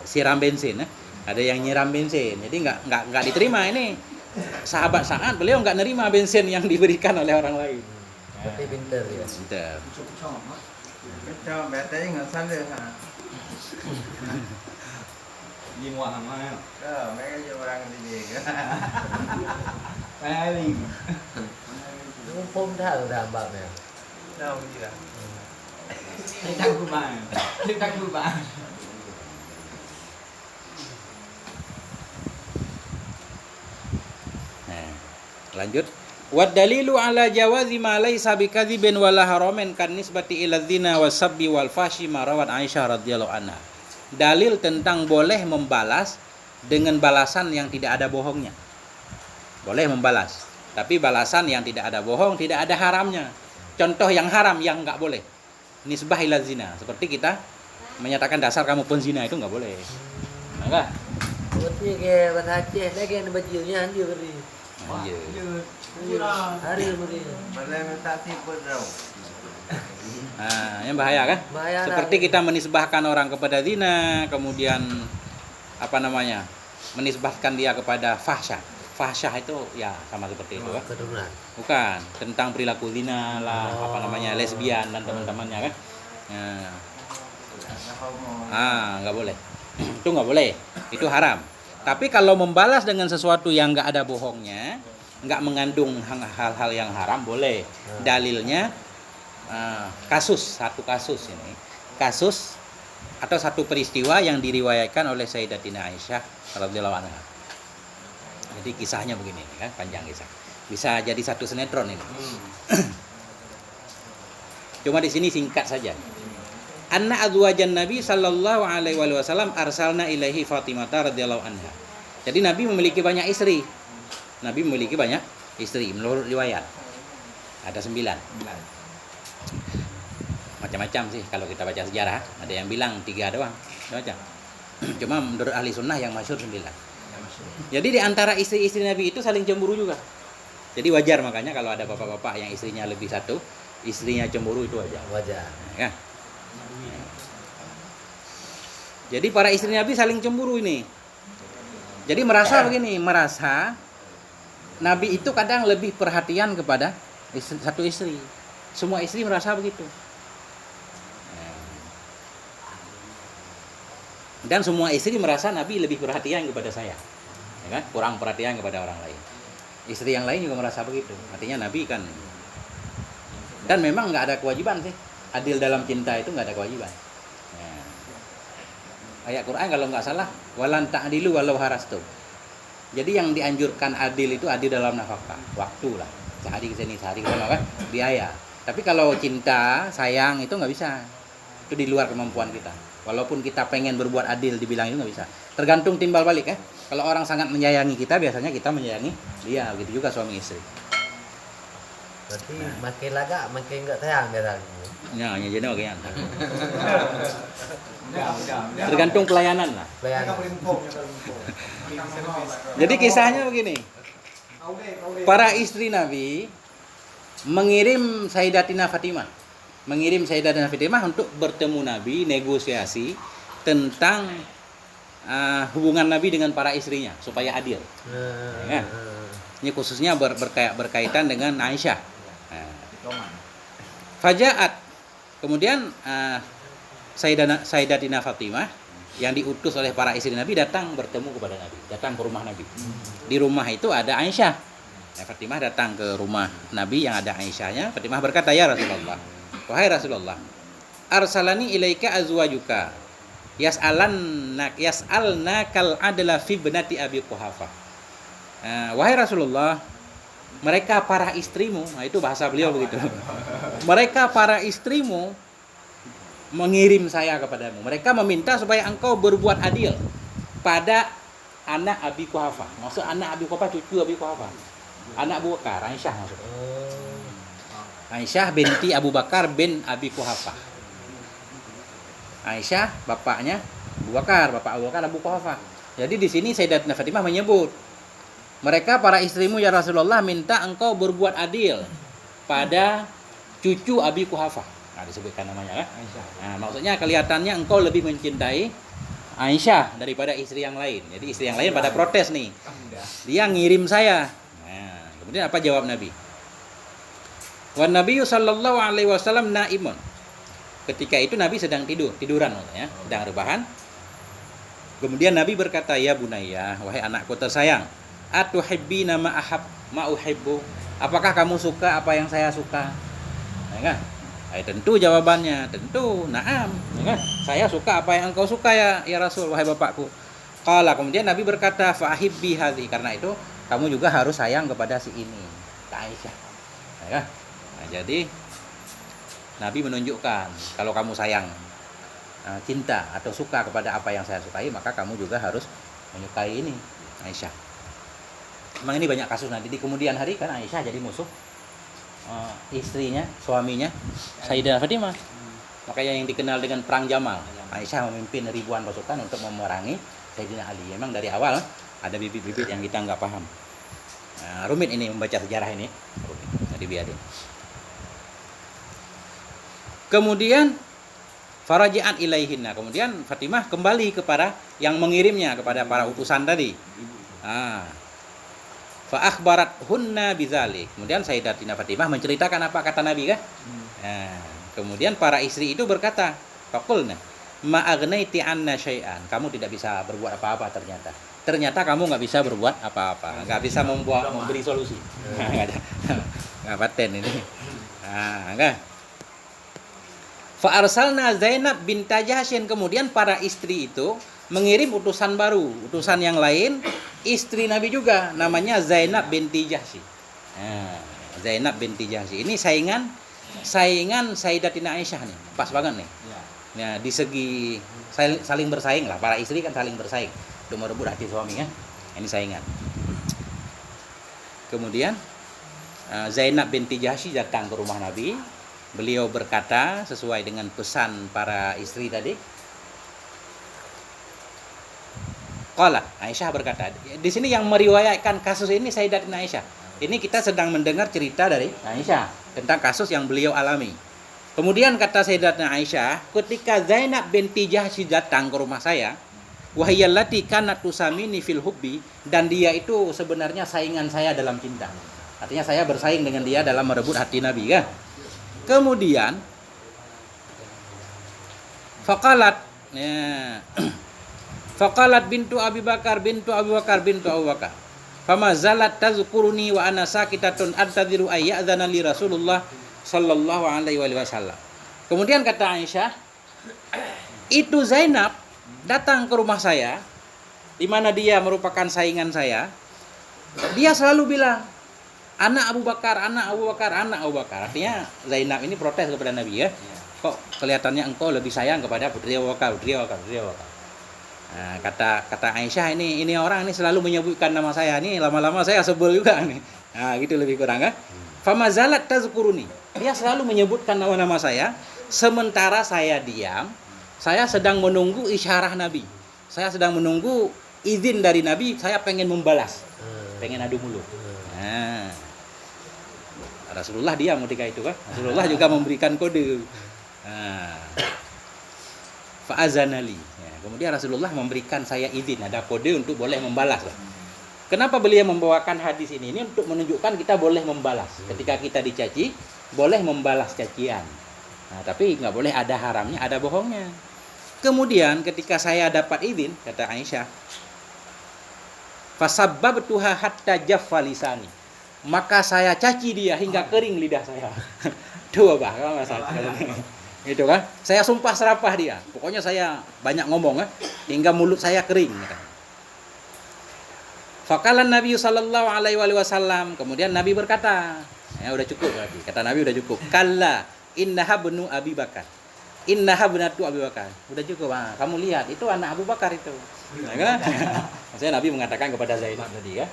Siram bensin ya. Ada yang nyiram bensin. Jadi enggak diterima ini. Sahabat Sa'ad beliau enggak nerima bensin yang diberikan oleh orang lain. Tapi pintar ya. Pintar. Cho bé té ngồi sát được hả? Đi ngoại hàng mai Đó, mấy cái vô răng thì gì kìa. Mấy ai đi Nó phun thở đảm bảo nè. Đâu gì là. Thích đăng của bà Thích đăng của bà Nah, lanjut. Wad dalilu ala jawazi ma laisa bikadzibin wala haramin kan nisbati ila dzina wasabbi wal fashi marawat Aisyah radhiyallahu anha. Dalil tentang boleh membalas dengan balasan yang tidak ada bohongnya. Boleh membalas, tapi balasan yang tidak ada bohong, tidak ada haramnya. Contoh yang haram yang enggak boleh. Nisbah ila zina, seperti kita menyatakan dasar kamu penzina, itu enggak boleh. Enggak? Berarti kayak bahasa Aceh lagi yang bajunya dia beri. Iya. Hari beri. Boleh minta siput dong. Nah, yang bahaya kan? Bahaya Seperti lah. kita menisbahkan orang kepada zina, kemudian menisbahkan dia kepada fahsyah. Fahsyah itu ya sama seperti itu kan? Keturunan. Bukan, tentang perilaku zina lah, lesbian dan teman-temannya kan? Nggak boleh. Itu nggak boleh. Itu haram. Tapi kalau membalas dengan sesuatu yang nggak ada bohongnya, nggak mengandung hal-hal yang haram, boleh. Dalilnya satu kasus ini. Kasus atau satu peristiwa yang diriwayatkan oleh Sayyidatina Aisyah radhiyallahu anha. Jadi kisahnya begini kan, panjang kisah. Bisa jadi satu sinetron ini. Cuma di sini singkat saja. Anna azwajan Nabi sallallahu alaihi wasallam arsalna ilaihi Fatimah radhiyallahu anha. Jadi Nabi memiliki banyak istri. Nabi memiliki banyak istri menurut riwayat. Ada 9. Macam-macam sih kalau kita baca sejarah. Ada yang bilang 3 doang. Macam. Cuma menurut ahli sunnah yang masyhur 9. Jadi di antara istri-istri Nabi itu saling cemburu juga. Jadi wajar makanya kalau ada bapak-bapak yang istrinya lebih satu, istrinya cemburu itu aja. Wajar. Ya. Jadi para istri Nabi saling cemburu ini. Jadi merasa begini, merasa Nabi itu kadang lebih perhatian kepada satu istri. Semua istri merasa begitu. Dan semua istri merasa Nabi lebih perhatian kepada saya. Ya kan? Kurang perhatian kepada orang lain. Istri yang lain juga merasa begitu. Artinya Nabi kan. Dan memang nggak ada kewajiban sih. Adil dalam cinta itu nggak ada kewajiban. Ya. Ayat Quran kalau nggak salah, walan ta'dilu walau harastu. Jadi yang dianjurkan adil itu adil dalam nafkah, waktu lah. Sehari ke sini, sehari ke sana kan, biaya. Tapi kalau cinta, sayang itu nggak bisa. Itu di luar kemampuan kita. Walaupun kita pengen berbuat adil, dibilang itu nggak bisa. Tergantung timbal balik ya. Kalau orang sangat menyayangi kita, biasanya kita menyayangi dia. Begitu juga suami istri. Berarti makin laga makin enggak sayang biasanya. Ya, jadi oke ya. Udah. Tergantung pelayanan lah. Pelayanan. Jadi kisahnya begini. Para istri Nabi mengirim Sayyidatina Fatimah. Mengirim Sayyidatina Fatimah untuk bertemu Nabi, negosiasi tentang hubungan Nabi dengan para istrinya supaya adil. Ya. Ini khususnya berkaitan dengan Aisyah. Fajaat. Kemudian Sayyidatina Fatimah yang diutus oleh para istri Nabi datang bertemu kepada Nabi, datang ke rumah Nabi. Di rumah itu ada Aisyah. Fatimah datang ke rumah Nabi yang ada Aisyahnya. Fatimah berkata, "Ya Rasulullah, wahai Rasulullah, arsalani ilaika azwajuka yas'alna kal adla fi ibnati Abi Quhafah." Wahai Rasulullah, mereka para istrimu, nah itu bahasa beliau begitu. Mereka para istrimu mengirim saya kepadamu. Mereka meminta supaya engkau berbuat adil pada anak Abi Quhafah. Maksud anak Abi Quhafah, cucu Abi Quhafah. Anak Abu Bakar, Aisyah maksudnya. Aisyah binti Abu Bakar bin Abi Quhafah. Aisyah bapaknya Abu Bakar, bapak Abu Bakar Abu Quhafah. Jadi di sini Sayyidatina Fatimah menyebut, mereka para istrimu ya Rasulullah minta engkau berbuat adil pada cucu Abi Quhafah. Nah, disebutkan namanya kan? Nah, maksudnya kelihatannya engkau lebih mencintai Aisyah daripada istri yang lain. Jadi istri yang lain pada protes nih. Dia ngirim saya. Nah, kemudian apa jawab Nabi? Wan Nabiyyu sallallahu alaihi wasallam naimun. Ketika itu Nabi sedang tiduran maksudnya, sedang rebahan. Kemudian Nabi berkata, "Ya bunayya, wahai anakku tersayang, atuhibbina ma uhibbu? Apakah kamu suka apa yang saya suka?" Ya kan? Tentu jawabannya, tentu, na'am. Ya kan? Saya suka apa yang engkau suka ya Rasul, wahai bapakku. Qala, kemudian Nabi berkata, "Fa'hibbi hadhi." Karena itu kamu juga harus sayang kepada si ini, Aisyah. Ya kan? Nah, jadi Nabi menunjukkan kalau kamu sayang, cinta atau suka kepada apa yang saya sukai, maka kamu juga harus menyukai ini, Aisyah. Memang ini banyak kasus nanti di kemudian hari kan Aisyah jadi musuh istrinya, suaminya Sayyidah Fatimah. Makanya yang dikenal dengan perang Jamal. Aisyah memimpin ribuan pasukan untuk memerangi Sayyidina Ali. Memang dari awal ada bibit-bibit yang kita nggak paham. Rumit ini membaca sejarah ini. Rumit. Jadi biarin. Kemudian faraji'at ilaihinna. Kemudian Fatimah kembali kepada yang mengirimnya, kepada para utusan tadi. Fa akhbarathunna bidzalik. Kemudian Sayyidatina Fatimah menceritakan apa kata Nabi kan? Kemudian para istri itu berkata, faqulna ma aghnaiti anna syai'an. Kamu tidak bisa berbuat apa-apa ternyata. Ternyata kamu nggak bisa berbuat apa-apa, nggak bisa memberi solusi. Nggak ada. Nggak paten ini. Enggak. Fa arsalna Zainab binta Jahsyin. Kemudian para istri itu mengirim utusan baru, utusan yang lain, istri Nabi juga, namanya Zainab binti Jahsy. Zainab binti Jahsy ini saingan Sayyidatina Aisyah nih, pas banget nih. Nah, di segi saling bersaing lah, para istri kan saling bersaing untuk merebut hati suami kan. Ini saingan. Kemudian Zainab binti Jahsy datang ke rumah Nabi. Beliau berkata sesuai dengan pesan para istri tadi. Qala, Aisyah berkata, di sini yang meriwayatkan kasus ini Sayyidatina Aisyah. Ini kita sedang mendengar cerita dari Aisyah. tentang kasus yang beliau alami. Kemudian kata Sayyidatuna Aisyah, ketika Zainab binti Jahsy datang ke rumah saya, wahiyallati kanat tusamini fil hubbi, dan dia itu sebenarnya saingan saya dalam cinta. Artinya saya bersaing dengan dia dalam merebut hati Nabi kan. Kemudian faqalat faqalat bintu Abi Bakar bintu Abu Bakar bintu Abu Bakar. Fama zalat tazkuruni wa ana sakitatun antadiru ayyadzana li Rasulullah sallallahu alaihi wasallam. Kemudian kata Aisyah, itu Zainab datang ke rumah saya, di mana dia merupakan saingan saya. Dia selalu bilang, anak Abu Bakar, anak Abu Bakar, anak Abu Bakar. Artinya Zainab ini protes kepada Nabi ya. Kok kelihatannya engkau lebih sayang kepada putri Abu Bakar, putri Abu Bakar, putri Abu Bakar. Nah, kata Aisyah, ini orang ini selalu menyebutkan nama saya, nih lama-lama saya sebel juga nih. Nah, gitu lebih kurang kan? Famazalat tazkuruni. Dia selalu menyebutkan nama-nama saya, sementara saya diam. Saya sedang menunggu isyarah Nabi. Saya sedang menunggu izin dari Nabi, saya pengen membalas. Pengen adu mulut. Nah, Rasulullah diam ketika itu kan. Rasulullah juga memberikan kode. Nah, fa'azanali. Ya, kemudian Rasulullah memberikan saya izin, ada kode untuk boleh membalas. Kenapa beliau membawakan hadis ini? Ini untuk menunjukkan kita boleh membalas. Ketika kita dicaci, boleh membalas cacian. Nah, tapi nggak boleh ada haramnya, ada bohongnya. Kemudian ketika saya dapat izin, kata Aisyah, fasabbabtuha hatta jaffa lisani. Maka saya caci dia hingga kering lidah saya. Tuh bah, kalau masalah itu kan. Saya sumpah serapah dia. Pokoknya saya banyak ngomong hingga mulut saya kering. Faqala Nabi sallallahu alaihi wasallam. Kemudian Nabi berkata, ya udah cukup berarti. Kata Nabi udah cukup. Kalla innaha bnu Abi Bakar. Innaha binatu Abi Bakar. Udah cukup, kamu lihat itu anak Abu Bakar itu. Ya kan? Maksudnya Nabi mengatakan kepada Zainab tadi ya.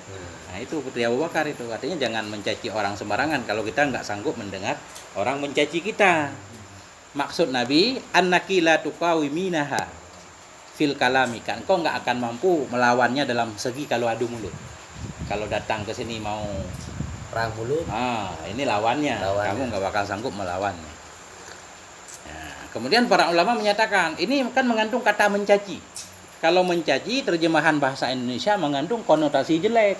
Nah, itu putri Abu Bakar itu. Artinya jangan mencaci orang sembarangan kalau kita nggak sanggup mendengar orang mencaci kita. Maksud Nabi, annaki la tuqawiminaha fil kalami, kan kau nggak akan mampu melawannya dalam segi kalau adu mulut. Kalau datang ke sini mau perang mulut, ini lawannya. Kamu nggak bakal sanggup melawannya. Nah, kemudian para ulama menyatakan ini kan mengandung kata mencaci. Kalau mencaci terjemahan bahasa Indonesia mengandung konotasi jelek,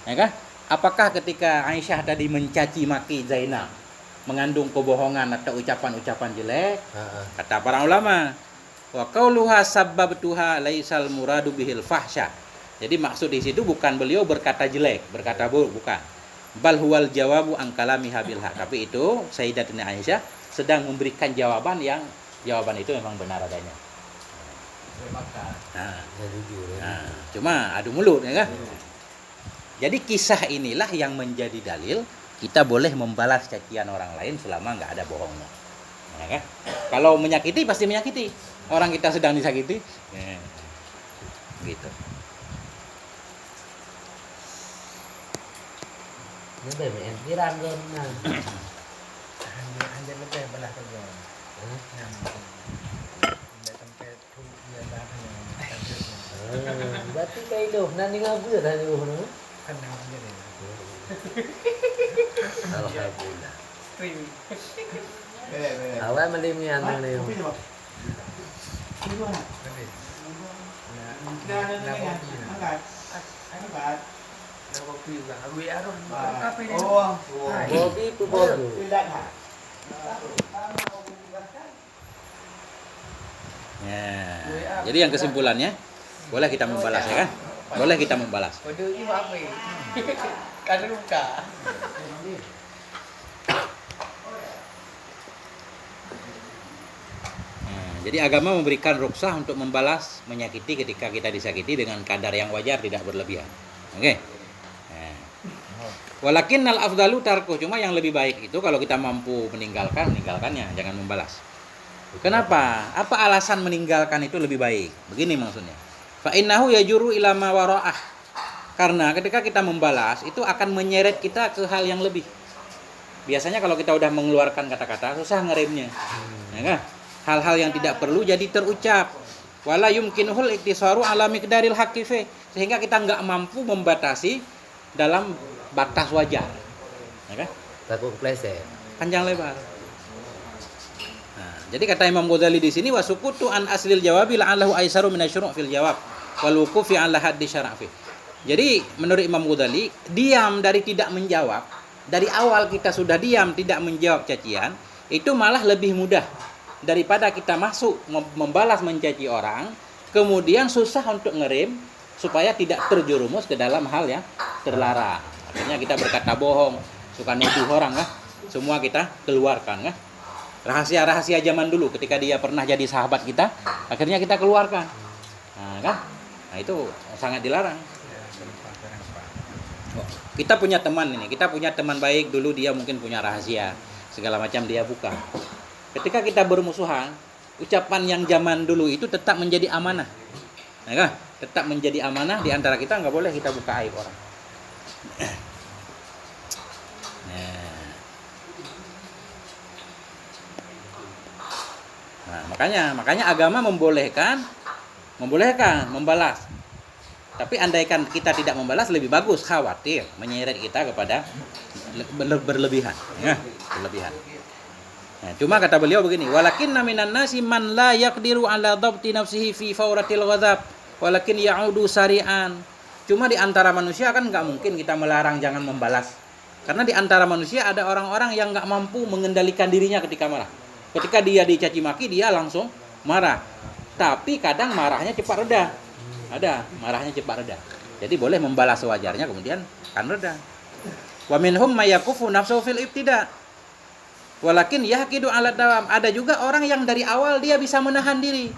ya kan? Apakah ketika Aisyah tadi mencaci maki Zainab mengandung kebohongan atau ucapan-ucapan jelek? Kata para ulama, wa qauluha sabbabtuha laisal muradu bihil fahsya. Jadi maksud di situ bukan beliau berkata jelek, berkata buruk, bukan. Bal huwal jawabu an kalamiha bil haq. Tapi itu Sayyidatina Aisyah sedang memberikan jawaban yang jawaban itu memang benar adanya. Cuma adu mulut ya kan? Jadi kisah inilah yang menjadi dalil kita boleh membalas cacian orang lain selama nggak ada bohongnya. Ya kan? Kalau menyakiti pasti menyakiti. Orang kita sedang disakiti, ya. Gitu. Ini BBM tiram kan. Hanya lebih belah saja. Berarti kayak itu, nanti ngabur tadi itu. Alhamdulillah. Awal melimnya nih. Bobi itu bodoh. Ya. Jadi yang kesimpulannya boleh kita membalas ya kan? Boleh kita membalas. Bodoh ini apa ya? Kan luka. Jadi agama memberikan rukhsah untuk membalas menyakiti ketika kita disakiti dengan kadar yang wajar, tidak berlebihan. Oke. Walakin al afdalu tarku, cuma yang lebih baik itu kalau kita mampu meninggalkannya, jangan membalas. Kenapa? Apa alasan meninggalkan itu lebih baik? Begini maksudnya. Fa innahu yajuru ila ma wara'ah. Karena ketika kita membalas itu akan menyeret kita ke hal yang lebih. Biasanya kalau kita udah mengeluarkan kata-kata susah ngeremnya. Ya kan? Hal-hal yang tidak perlu jadi terucap. Wala yumkinuhul iktisaru ala miqdaril haqifi, sehingga kita nggak mampu membatasi dalam batas wajar. Ya kan? Takut kepleset. panjang lebar. Nah, jadi kata Imam Ghazali di sini wasukutu an aslil jawabi la'allahu aisaru minasyru' fil jawab wal wuqufi 'ala haddi syar'i. Jadi menurut Imam Ghazali, diam dari tidak menjawab, dari awal kita sudah diam tidak menjawab cacian, itu malah lebih mudah daripada kita masuk membalas mencaci orang, kemudian susah untuk ngerem supaya tidak terjerumus ke dalam hal yang terlarang. Akhirnya kita berkata bohong, suka nuduh orang kan, semua kita keluarkan kan. Rahasia-rahasia zaman dulu ketika dia pernah jadi sahabat kita, akhirnya kita keluarkan. Nah, kan? Nah, itu sangat dilarang. Kita punya teman ini, kita punya teman baik dulu, dia mungkin punya rahasia, segala macam dia buka. Ketika kita bermusuhan, ucapan yang zaman dulu itu tetap menjadi amanah. Nah, kan? Tetap menjadi amanah di antara kita, nggak boleh kita buka aib orang. Nah, makanya agama membolehkan membalas. Tapi andaikan kita tidak membalas lebih bagus, khawatir menyeret kita kepada berlebihan, ya, berlebihan. Nah, cuma kata beliau begini, walakinna minan nasi man la yaqdiru ala dhabti nafsihi fi fawratil ghadab, walakin ya'udu sari'an. Cuma di antara manusia kan nggak mungkin kita melarang jangan membalas. Karena di antara manusia ada orang-orang yang nggak mampu mengendalikan dirinya ketika marah. Ketika dia dicaci maki, dia langsung marah. Tapi kadang marahnya cepat reda. Ada, marahnya cepat reda. Jadi boleh membalas sewajarnya, kemudian kan reda. Wa minhum may yakufu nafsuhu fil ibtida. Walakin yahqidu 'ala dawam. Ada juga orang yang dari awal dia bisa menahan diri,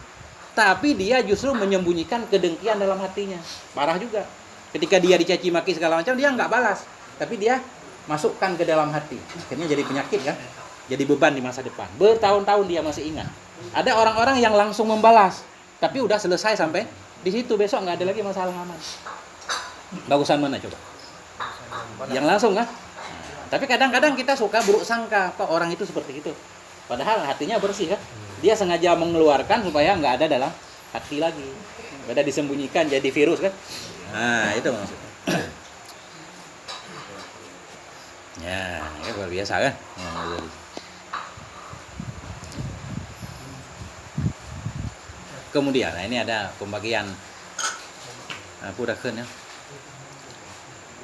tapi dia justru menyembunyikan kedengkian dalam hatinya. Parah juga. Ketika dia dicaci maki segala macam, dia nggak balas, tapi dia masukkan ke dalam hati. Akhirnya jadi penyakit kan? Jadi beban di masa depan. Bertahun-tahun dia masih ingat. Ada orang-orang yang langsung membalas, tapi udah selesai sampai di situ, besok nggak ada lagi masalah aman. Bagusan mana coba? Yang langsung kan? Tapi kadang-kadang kita suka buruk sangka, kok orang itu seperti itu. Padahal hatinya bersih kan? Dia sengaja mengeluarkan supaya nggak ada dalam hati lagi. Beda disembunyikan jadi virus kan? Nah, itu maksudnya. Ya, ini luar biasa kan? Kemudian, nah ini ada pembagian pudakun ya.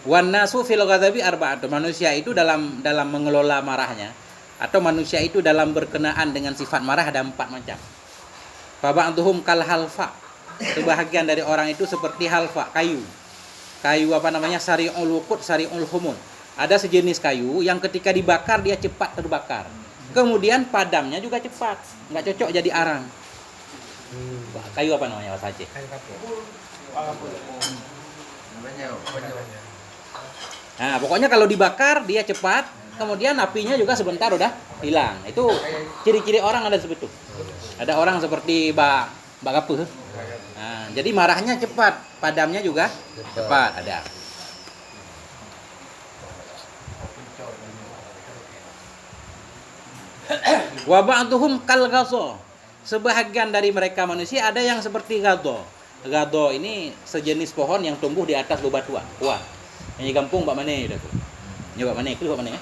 Wan nasu fil ghadabi arba'atun. Manusia itu dalam mengelola marahnya, atau manusia itu dalam berkenaan dengan sifat marah ada 4 macam. Fa ba'dhum kal halfa. Sebahagian dari orang itu seperti halfa, kayu. Kayu apa namanya? Sari'ul wuqud, sari'ul humun. Ada sejenis kayu yang ketika dibakar dia cepat terbakar. Kemudian padamnya juga cepat, nggak cocok jadi arang. Kayu apa namanya bahasa Aceh? Kayu kapur. Nah, pokoknya kalau dibakar dia cepat, kemudian apinya juga sebentar udah hilang. Itu ciri-ciri orang ada seperti itu. Ada orang seperti Mbak Kapuh. Nah, jadi marahnya cepat, padamnya juga cepat ada. Wa ba'dhum kal ghadha. Sebahagian dari mereka manusia ada yang seperti ghadha. Ghadha ini sejenis pohon yang tumbuh di atas bebatuan. Wah. Ini kampung Mbak Mane dah tu. Ni Mbak Mane, Mbak Mane.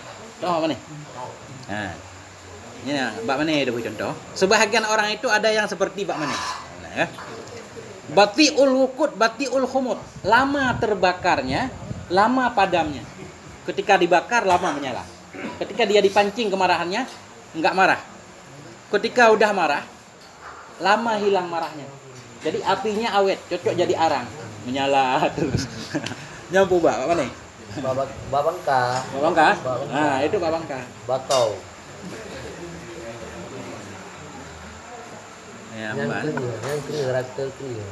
Tahu Mbak Mane? Nah. Ini Mbak Mane dah contoh. Sebahagian orang itu ada yang seperti Mbak Mane. Nah, ya. Batiul wuqud, batiul khumud. Lama terbakarnya, lama padamnya. Ketika dibakar lama menyala. Ketika dia dipancing kemarahannya, enggak marah. Ketika udah marah, lama hilang marahnya. Jadi apinya awet, cocok jadi arang, menyala terus. Nyampu Mbak, apa nih? Babangka. Babangka? Nah, itu babangka. Batau. Ya, Yang Mbak. clear, rakter clear.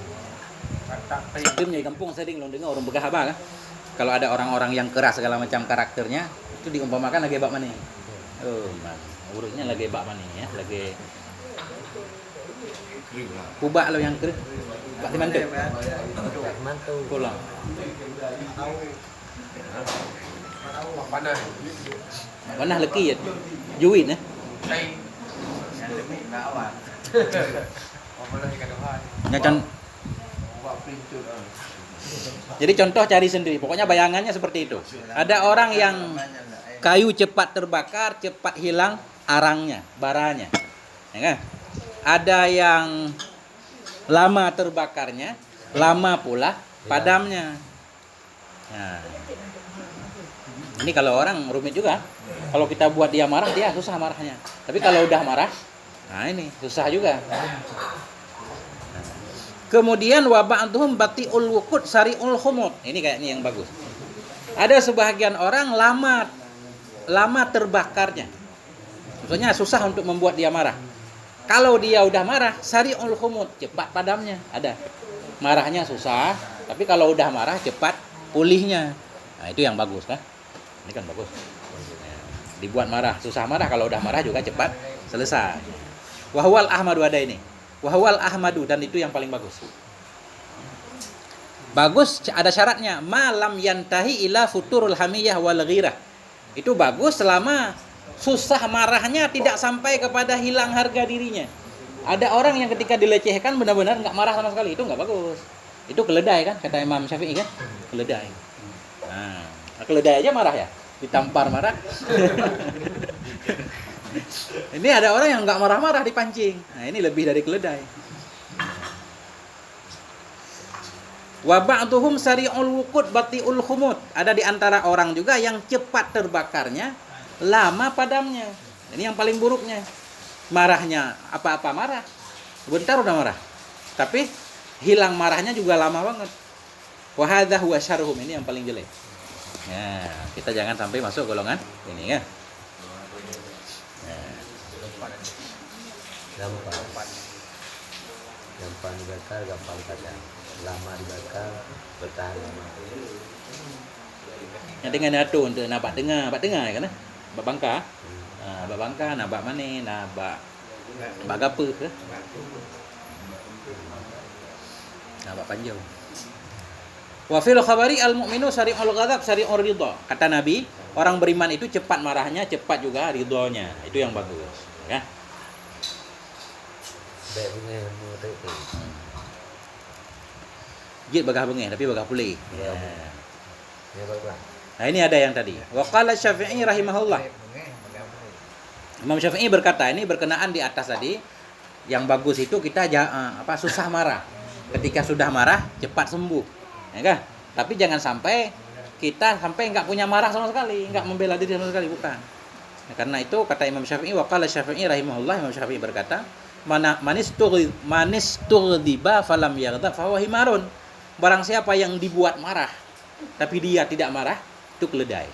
Itu di kampung sering lo dengar orang begah apa kan? Kalau ada orang-orang yang keras segala macam karakternya, itu diumpamakan lagi bak mana? Oh, man. Urutnya lagi bak mana ya? Lagi kubak lo yang kering. Bak di mantu. Mantu. Pulang. Panah leki ya. Juwin ya. Jadi contoh cari sendiri. Pokoknya bayangannya seperti itu. Ada orang yang kayu cepat terbakar, cepat hilang arangnya, baranya. Ya kan? Ada yang lama terbakarnya, lama pula padamnya. Nah, ini kalau orang rumit juga. Kalau kita buat dia marah, dia susah marahnya. Tapi kalau udah marah, nah ini susah juga. Kemudian wa ba'dhum bati'ul wuqud sari'ul khumud. Ini kayaknya yang bagus. Ada sebahagian orang lama terbakarnya. Maksudnya susah untuk membuat dia marah. Kalau dia udah marah, sari'ul khumud, cepat padamnya. Ada. Marahnya susah, tapi kalau udah marah cepat pulihnya. Nah, itu yang bagus kan? Ini kan bagus. Dibuat marah, susah marah, kalau udah marah juga cepat selesai. Wahwal ahmadu ada ini. Wahwal ahmadu, dan itu yang paling bagus. Bagus ada syaratnya, malam yantahi ila futurul hamiyah wal ghirah. Itu bagus selama susah marahnya tidak sampai kepada hilang harga dirinya. Ada orang yang ketika dilecehkan benar-benar nggak marah sama sekali, itu nggak bagus. Itu keledai kan, kata Imam Syafi'i kan, keledai. Nah, keledai aja marah ya, ditampar marah. Ini ada orang yang nggak marah-marah dipancing. Nah, ini lebih dari keledai. Wa ba'dhum sari'ul wuqud bati'ul khumud. Ada di antara orang juga yang cepat terbakarnya, lama padamnya. Ini yang paling buruknya. Marahnya apa-apa marah. Bentar udah marah. Tapi hilang marahnya juga lama banget. Wa hadza huwa syarhum, ini yang paling jelek. Nah, kita jangan sampai masuk golongan ini ya. Gampang dibakar, gampang padam. Lama dibakar, bertahan lama. Yang dengan itu untuk nabak tengah ya kan? Bak bangka. Bak bangka, nabak mana? Nabak gapa ke? Nabak panjang. Wa fil khabari al mu'minu sari'ul ghadab sari'ur ridha. Kata Nabi, orang beriman itu cepat marahnya, cepat juga ridhonya. Itu yang bagus, ya. Baik bunga mu tu. Jid bagah bengih tapi bagah pulih. Ya. Ya bagus. Nah, ini ada yang tadi. Wa qala Syafi'i rahimahullah. Imam Syafi'i berkata, ini berkenaan di atas tadi, yang bagus itu kita susah marah. Ketika sudah marah cepat sembuh. Ya kan? Tapi jangan sampai kita nggak punya marah sama sekali, nggak membela diri sama sekali, bukan. Nah, karena itu kata Imam Syafi'i, wa qala Syafi'i rahimahullah, Imam Syafi'i berkata, manis tughdiba falam yaghdab fa huwa himarun. Barang siapa yang dibuat marah tapi dia tidak marah, itu keledai.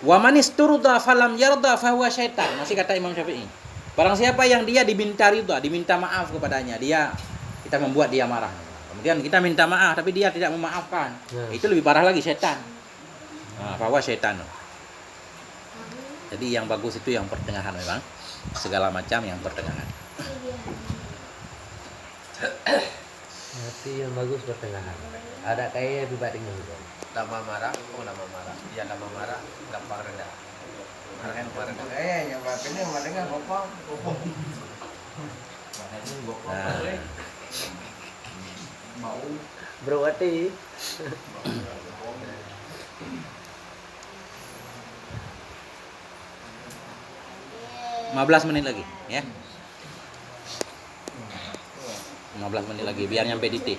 Wa manis turda falam yarda fa huwa syaitan. Masih kata Imam Syafi'i. Barang siapa yang dia diminta ridha, diminta maaf kepadanya, kita membuat dia marah. Kemudian kita minta maaf tapi dia tidak memaafkan. Itu lebih parah lagi, setan. Fa huwa syaitan. Jadi yang bagus itu yang pertengahan memang. Segala macam yang pertengahan. Hati yang bagus pertengahan. Ada kayaknya pribadi juga. Lama marah, dia lama marah, gampang rendah. Gampang rendah. Yang ini yang dengar apa? Nah, Berarti 15 menit lagi, ya. 15 menit lagi biar nyampe titik.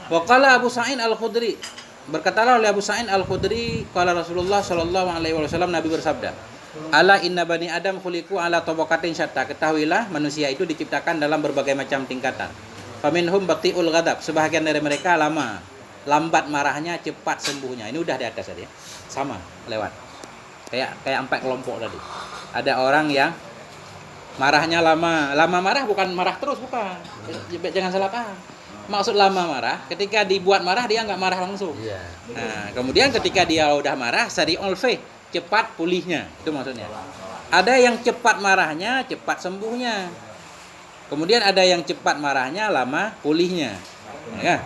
Waqala Abu Sa'id Al-Khudri, berkatalah oleh Abu Sa'id Al-Khudri, qala Rasulullah sallallahu alaihi wasallam, Nabi bersabda, ala inna bani Adam khuliqu ala tabaqatin syatta. Ketahuilah manusia itu diciptakan dalam berbagai macam tingkatan. Faminhum bati'ul ghadab, sebahagian dari mereka lambat marahnya, cepat sembuhnya. Ini udah di atas tadi ya. Sama, lewat. Kayak 4 kelompok tadi. Ada orang yang marahnya lama marah, bukan marah terus, bukan. Jangan salah paham. Maksud lama marah, ketika dibuat marah dia nggak marah langsung. iya. Nah, kemudian ketika dia udah marah, sari'ul fi, cepat pulihnya. Itu maksudnya. Ada yang cepat marahnya, cepat sembuhnya. Kemudian ada yang cepat marahnya, lama pulihnya. Ya.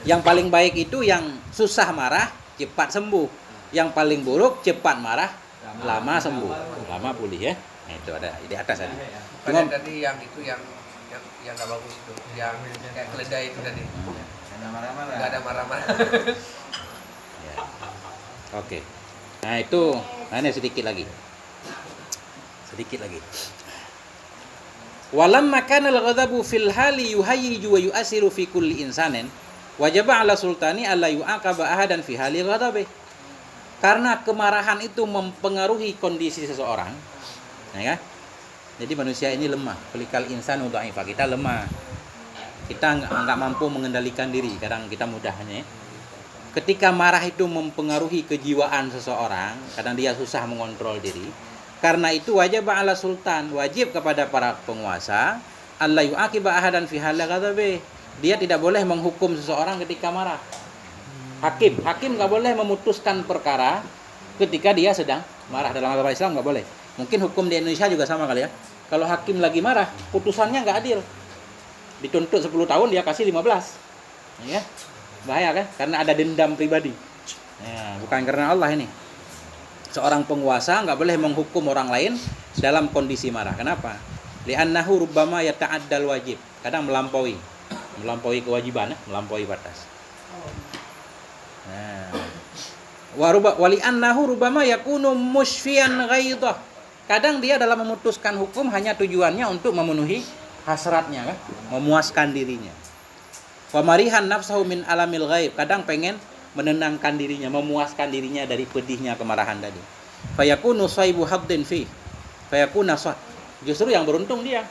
Yang paling baik itu yang susah marah, cepat sembuh. Yang paling buruk cepat marah, lama sembuh, lama pulih ya. Nah, itu ada di atas tadi. Cuma tadi yang itu yang nggak bagus itu, yang kayak keledai itu tadi. Nggak ada marah-marah. Ya. Oke. Nah, itu ini sedikit lagi. Sedikit lagi. Walamma kana al-ghadabu fil hali yuhayyiju wa yu'asiru fi kulli insanin wajaba 'ala sultani alla yu'aqaba ahadan fi hali ghadabi. Karena kemarahan itu mempengaruhi kondisi seseorang, ya kan? Jadi manusia ini lemah. Kulikal insanu dha'ifa. Kita lemah. Kita enggak mampu mengendalikan diri. Kadang kita mudahnya. Ketika marah itu mempengaruhi kejiwaan seseorang, kadang dia susah mengontrol diri. Karena itu wajib ala sultan, wajib kepada para penguasa, alla yu'aqiba ahadan fi hali ghadabi. Dia tidak boleh menghukum seseorang ketika marah. Hakim nggak boleh memutuskan perkara ketika dia sedang marah. Dalam agama Islam nggak boleh. Mungkin hukum di Indonesia juga sama kali ya. Kalau hakim lagi marah, putusannya nggak adil. Dituntut 10 tahun, dia kasih 15. Ya. Bahaya kan? Karena ada dendam pribadi. Ya, bukan karena Allah ini. Seorang penguasa nggak boleh menghukum orang lain dalam kondisi marah. Kenapa? Li'annahu rubbama yata'addal wajib. Kadang melampaui kewajiban, melampaui batas. Nah. Wali'annahu rubbama yakunu musyfiyan ghaidah. Kadang dia dalam memutuskan hukum hanya tujuannya untuk memenuhi hasratnya kan, memuaskan dirinya. Wa marihan nafsahu min alamil ghaib. Kadang pengen menenangkan dirinya, memuaskan dirinya dari pedihnya kemarahan tadi. Fayakunu saibu haddin fi. Fayakuna sah. Justru yang beruntung dia.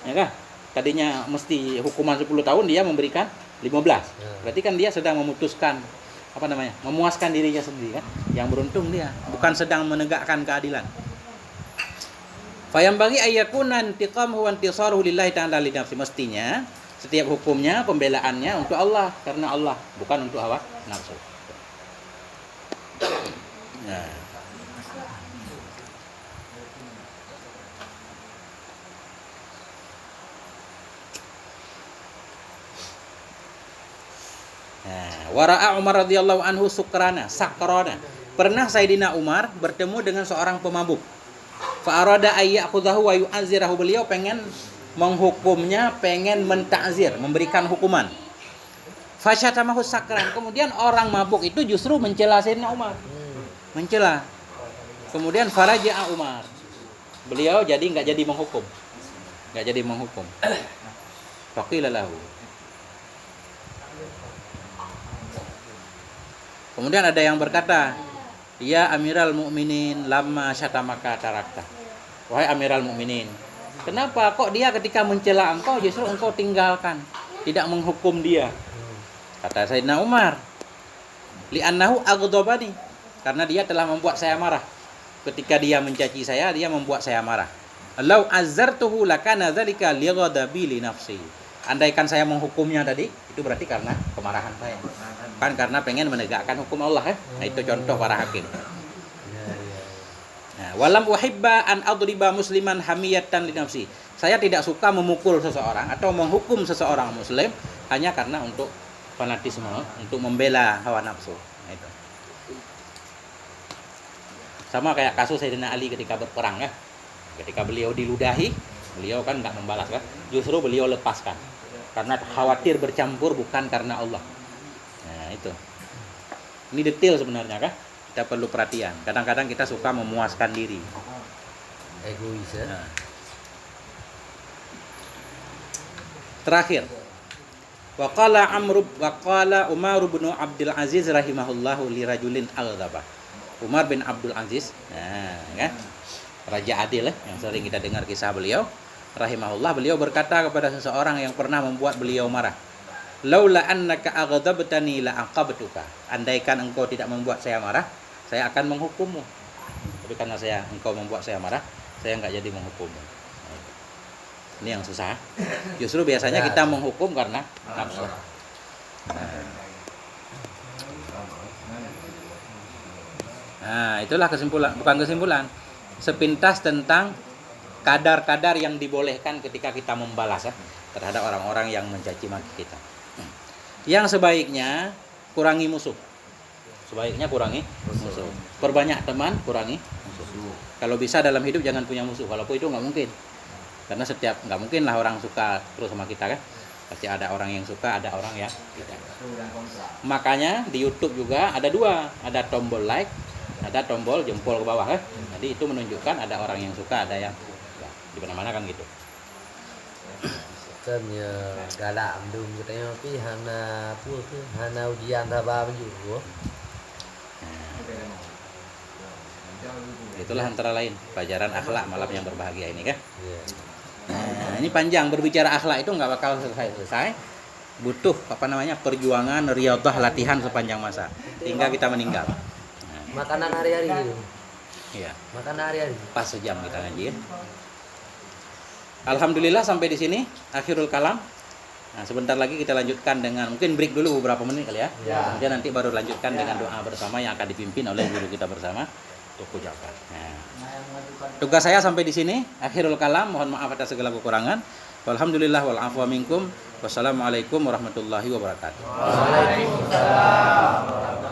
Ya kan? Tadinya mesti hukuman 10 tahun, dia memberikan 15. Berarti kan dia sedang memutuskan memuaskan dirinya sendiri kan. Yang beruntung dia, bukan sedang menegakkan keadilan. Fayambagi ayyakuna intiqamuhu wa intisaruhu lillahi ta'ala li nafsi. Mestinya setiap hukumnya, pembelaannya untuk Allah, karena Allah, bukan untuk hawa nafsu. Nah. Wara'a Umar radhiyallahu anhu sakrana. Pernah Sayyidina Umar bertemu dengan seorang pemabuk. Fa arada ay ya'khudhahu wa yu'azirahu. Beliau pengen menghukumnya, pengen mentakzir, memberikan hukuman. Fasyatamahu sakran. Kemudian orang mabuk itu justru mencela Sayyidina Umar. Mencela. Kemudian faraja'a Umar. Beliau jadi enggak jadi menghukum. Faqila lahu. Kemudian ada yang berkata, "Ya Amiral Mukminin, lamma syatamaka tarakta." Wahai Amiral Mukminin, kenapa kok dia ketika mencela engkau justru engkau tinggalkan, tidak menghukum dia? Kata Sayyidina Umar, "Li'annahu aghdabani." Karena dia telah membuat saya marah. Ketika dia mencaci saya, dia membuat saya marah. "Lau azzartuhu lakana dzalika lighadabi li nafsi." Andaikan saya menghukumnya tadi, itu berarti karena kemarahan saya. Kan karena pengen menegakkan hukum Allah ya. Nah, itu contoh para hakim. Nah, walam uhibba an adriba musliman hamiyatan li nafsi. Saya tidak suka memukul seseorang atau menghukum seseorang muslim hanya karena untuk fanatisme, untuk membela hawa nafsu. Nah, itu. Sama kayak kasus Sayyidina Ali ketika berperang ya. Ketika beliau diludahi, beliau kan enggak membalas kan. Justru beliau lepaskan. Karena khawatir bercampur, bukan karena Allah. Nah, itu. Ini detail sebenarnya kan. Kita perlu perhatian. Kadang-kadang kita suka memuaskan diri. Egois ya. Nah. Terakhir. Waqala Umar bin Abdul Aziz rahimahullahu li rajulin aghdaba. Umar bin Abdul Aziz, nah, kan? Raja adil yang sering kita dengar kisah beliau. Rahimahullah, beliau berkata kepada seseorang yang pernah membuat beliau marah, "Laula annaka aghdabtani la aqabtuka." Andaikan engkau tidak membuat saya marah, saya akan menghukummu. Tapi karena engkau membuat saya marah, saya enggak jadi menghukummu. Ini yang susah. Justru biasanya kita menghukum karena nafsu. Nah, itulah kesimpulan. Sepintas tentang kadar-kadar yang dibolehkan ketika kita membalas terhadap orang-orang yang mencaci maki kita. Yang sebaiknya kurangi musuh. Perbanyak teman, kurangi musuh. Kalau bisa dalam hidup jangan punya musuh. Walaupun itu nggak mungkin. Karena nggak mungkin lah orang suka terus sama kita kan. Pasti ada orang yang suka, ada orang yang tidak. Pro dan kontra. Makanya di YouTube juga ada dua, ada tombol like, ada tombol jempol ke bawah. Jadi itu menunjukkan ada orang yang suka, ada yang tidak. Di mana-mana kan gitu. Katanya galak mendung katanya tapi hana apa ke hana ujian tabah menjuru. Itulah antara lain pelajaran akhlak malam yang berbahagia ini kan. Iya. Nah, ini panjang, berbicara akhlak itu nggak bakal selesai. Butuh perjuangan, riyadhah, latihan sepanjang masa hingga kita meninggal. Makanan hari-hari itu. Iya, Makanan hari-hari. pas sejam kita ngaji ya. Alhamdulillah sampai di sini akhirul kalam. Nah, sebentar lagi kita lanjutkan dengan mungkin break dulu beberapa menit kali ya. Ya. Kemudian nanti baru lanjutkan dengan doa bersama yang akan dipimpin oleh guru kita bersama untuk ucapkan. Nah, tugas saya sampai di sini akhirul kalam. Mohon maaf atas segala kekurangan. Walhamdulillah wal afwa minkum. Wassalamualaikum warahmatullahi wabarakatuh. Waalaikumsalam.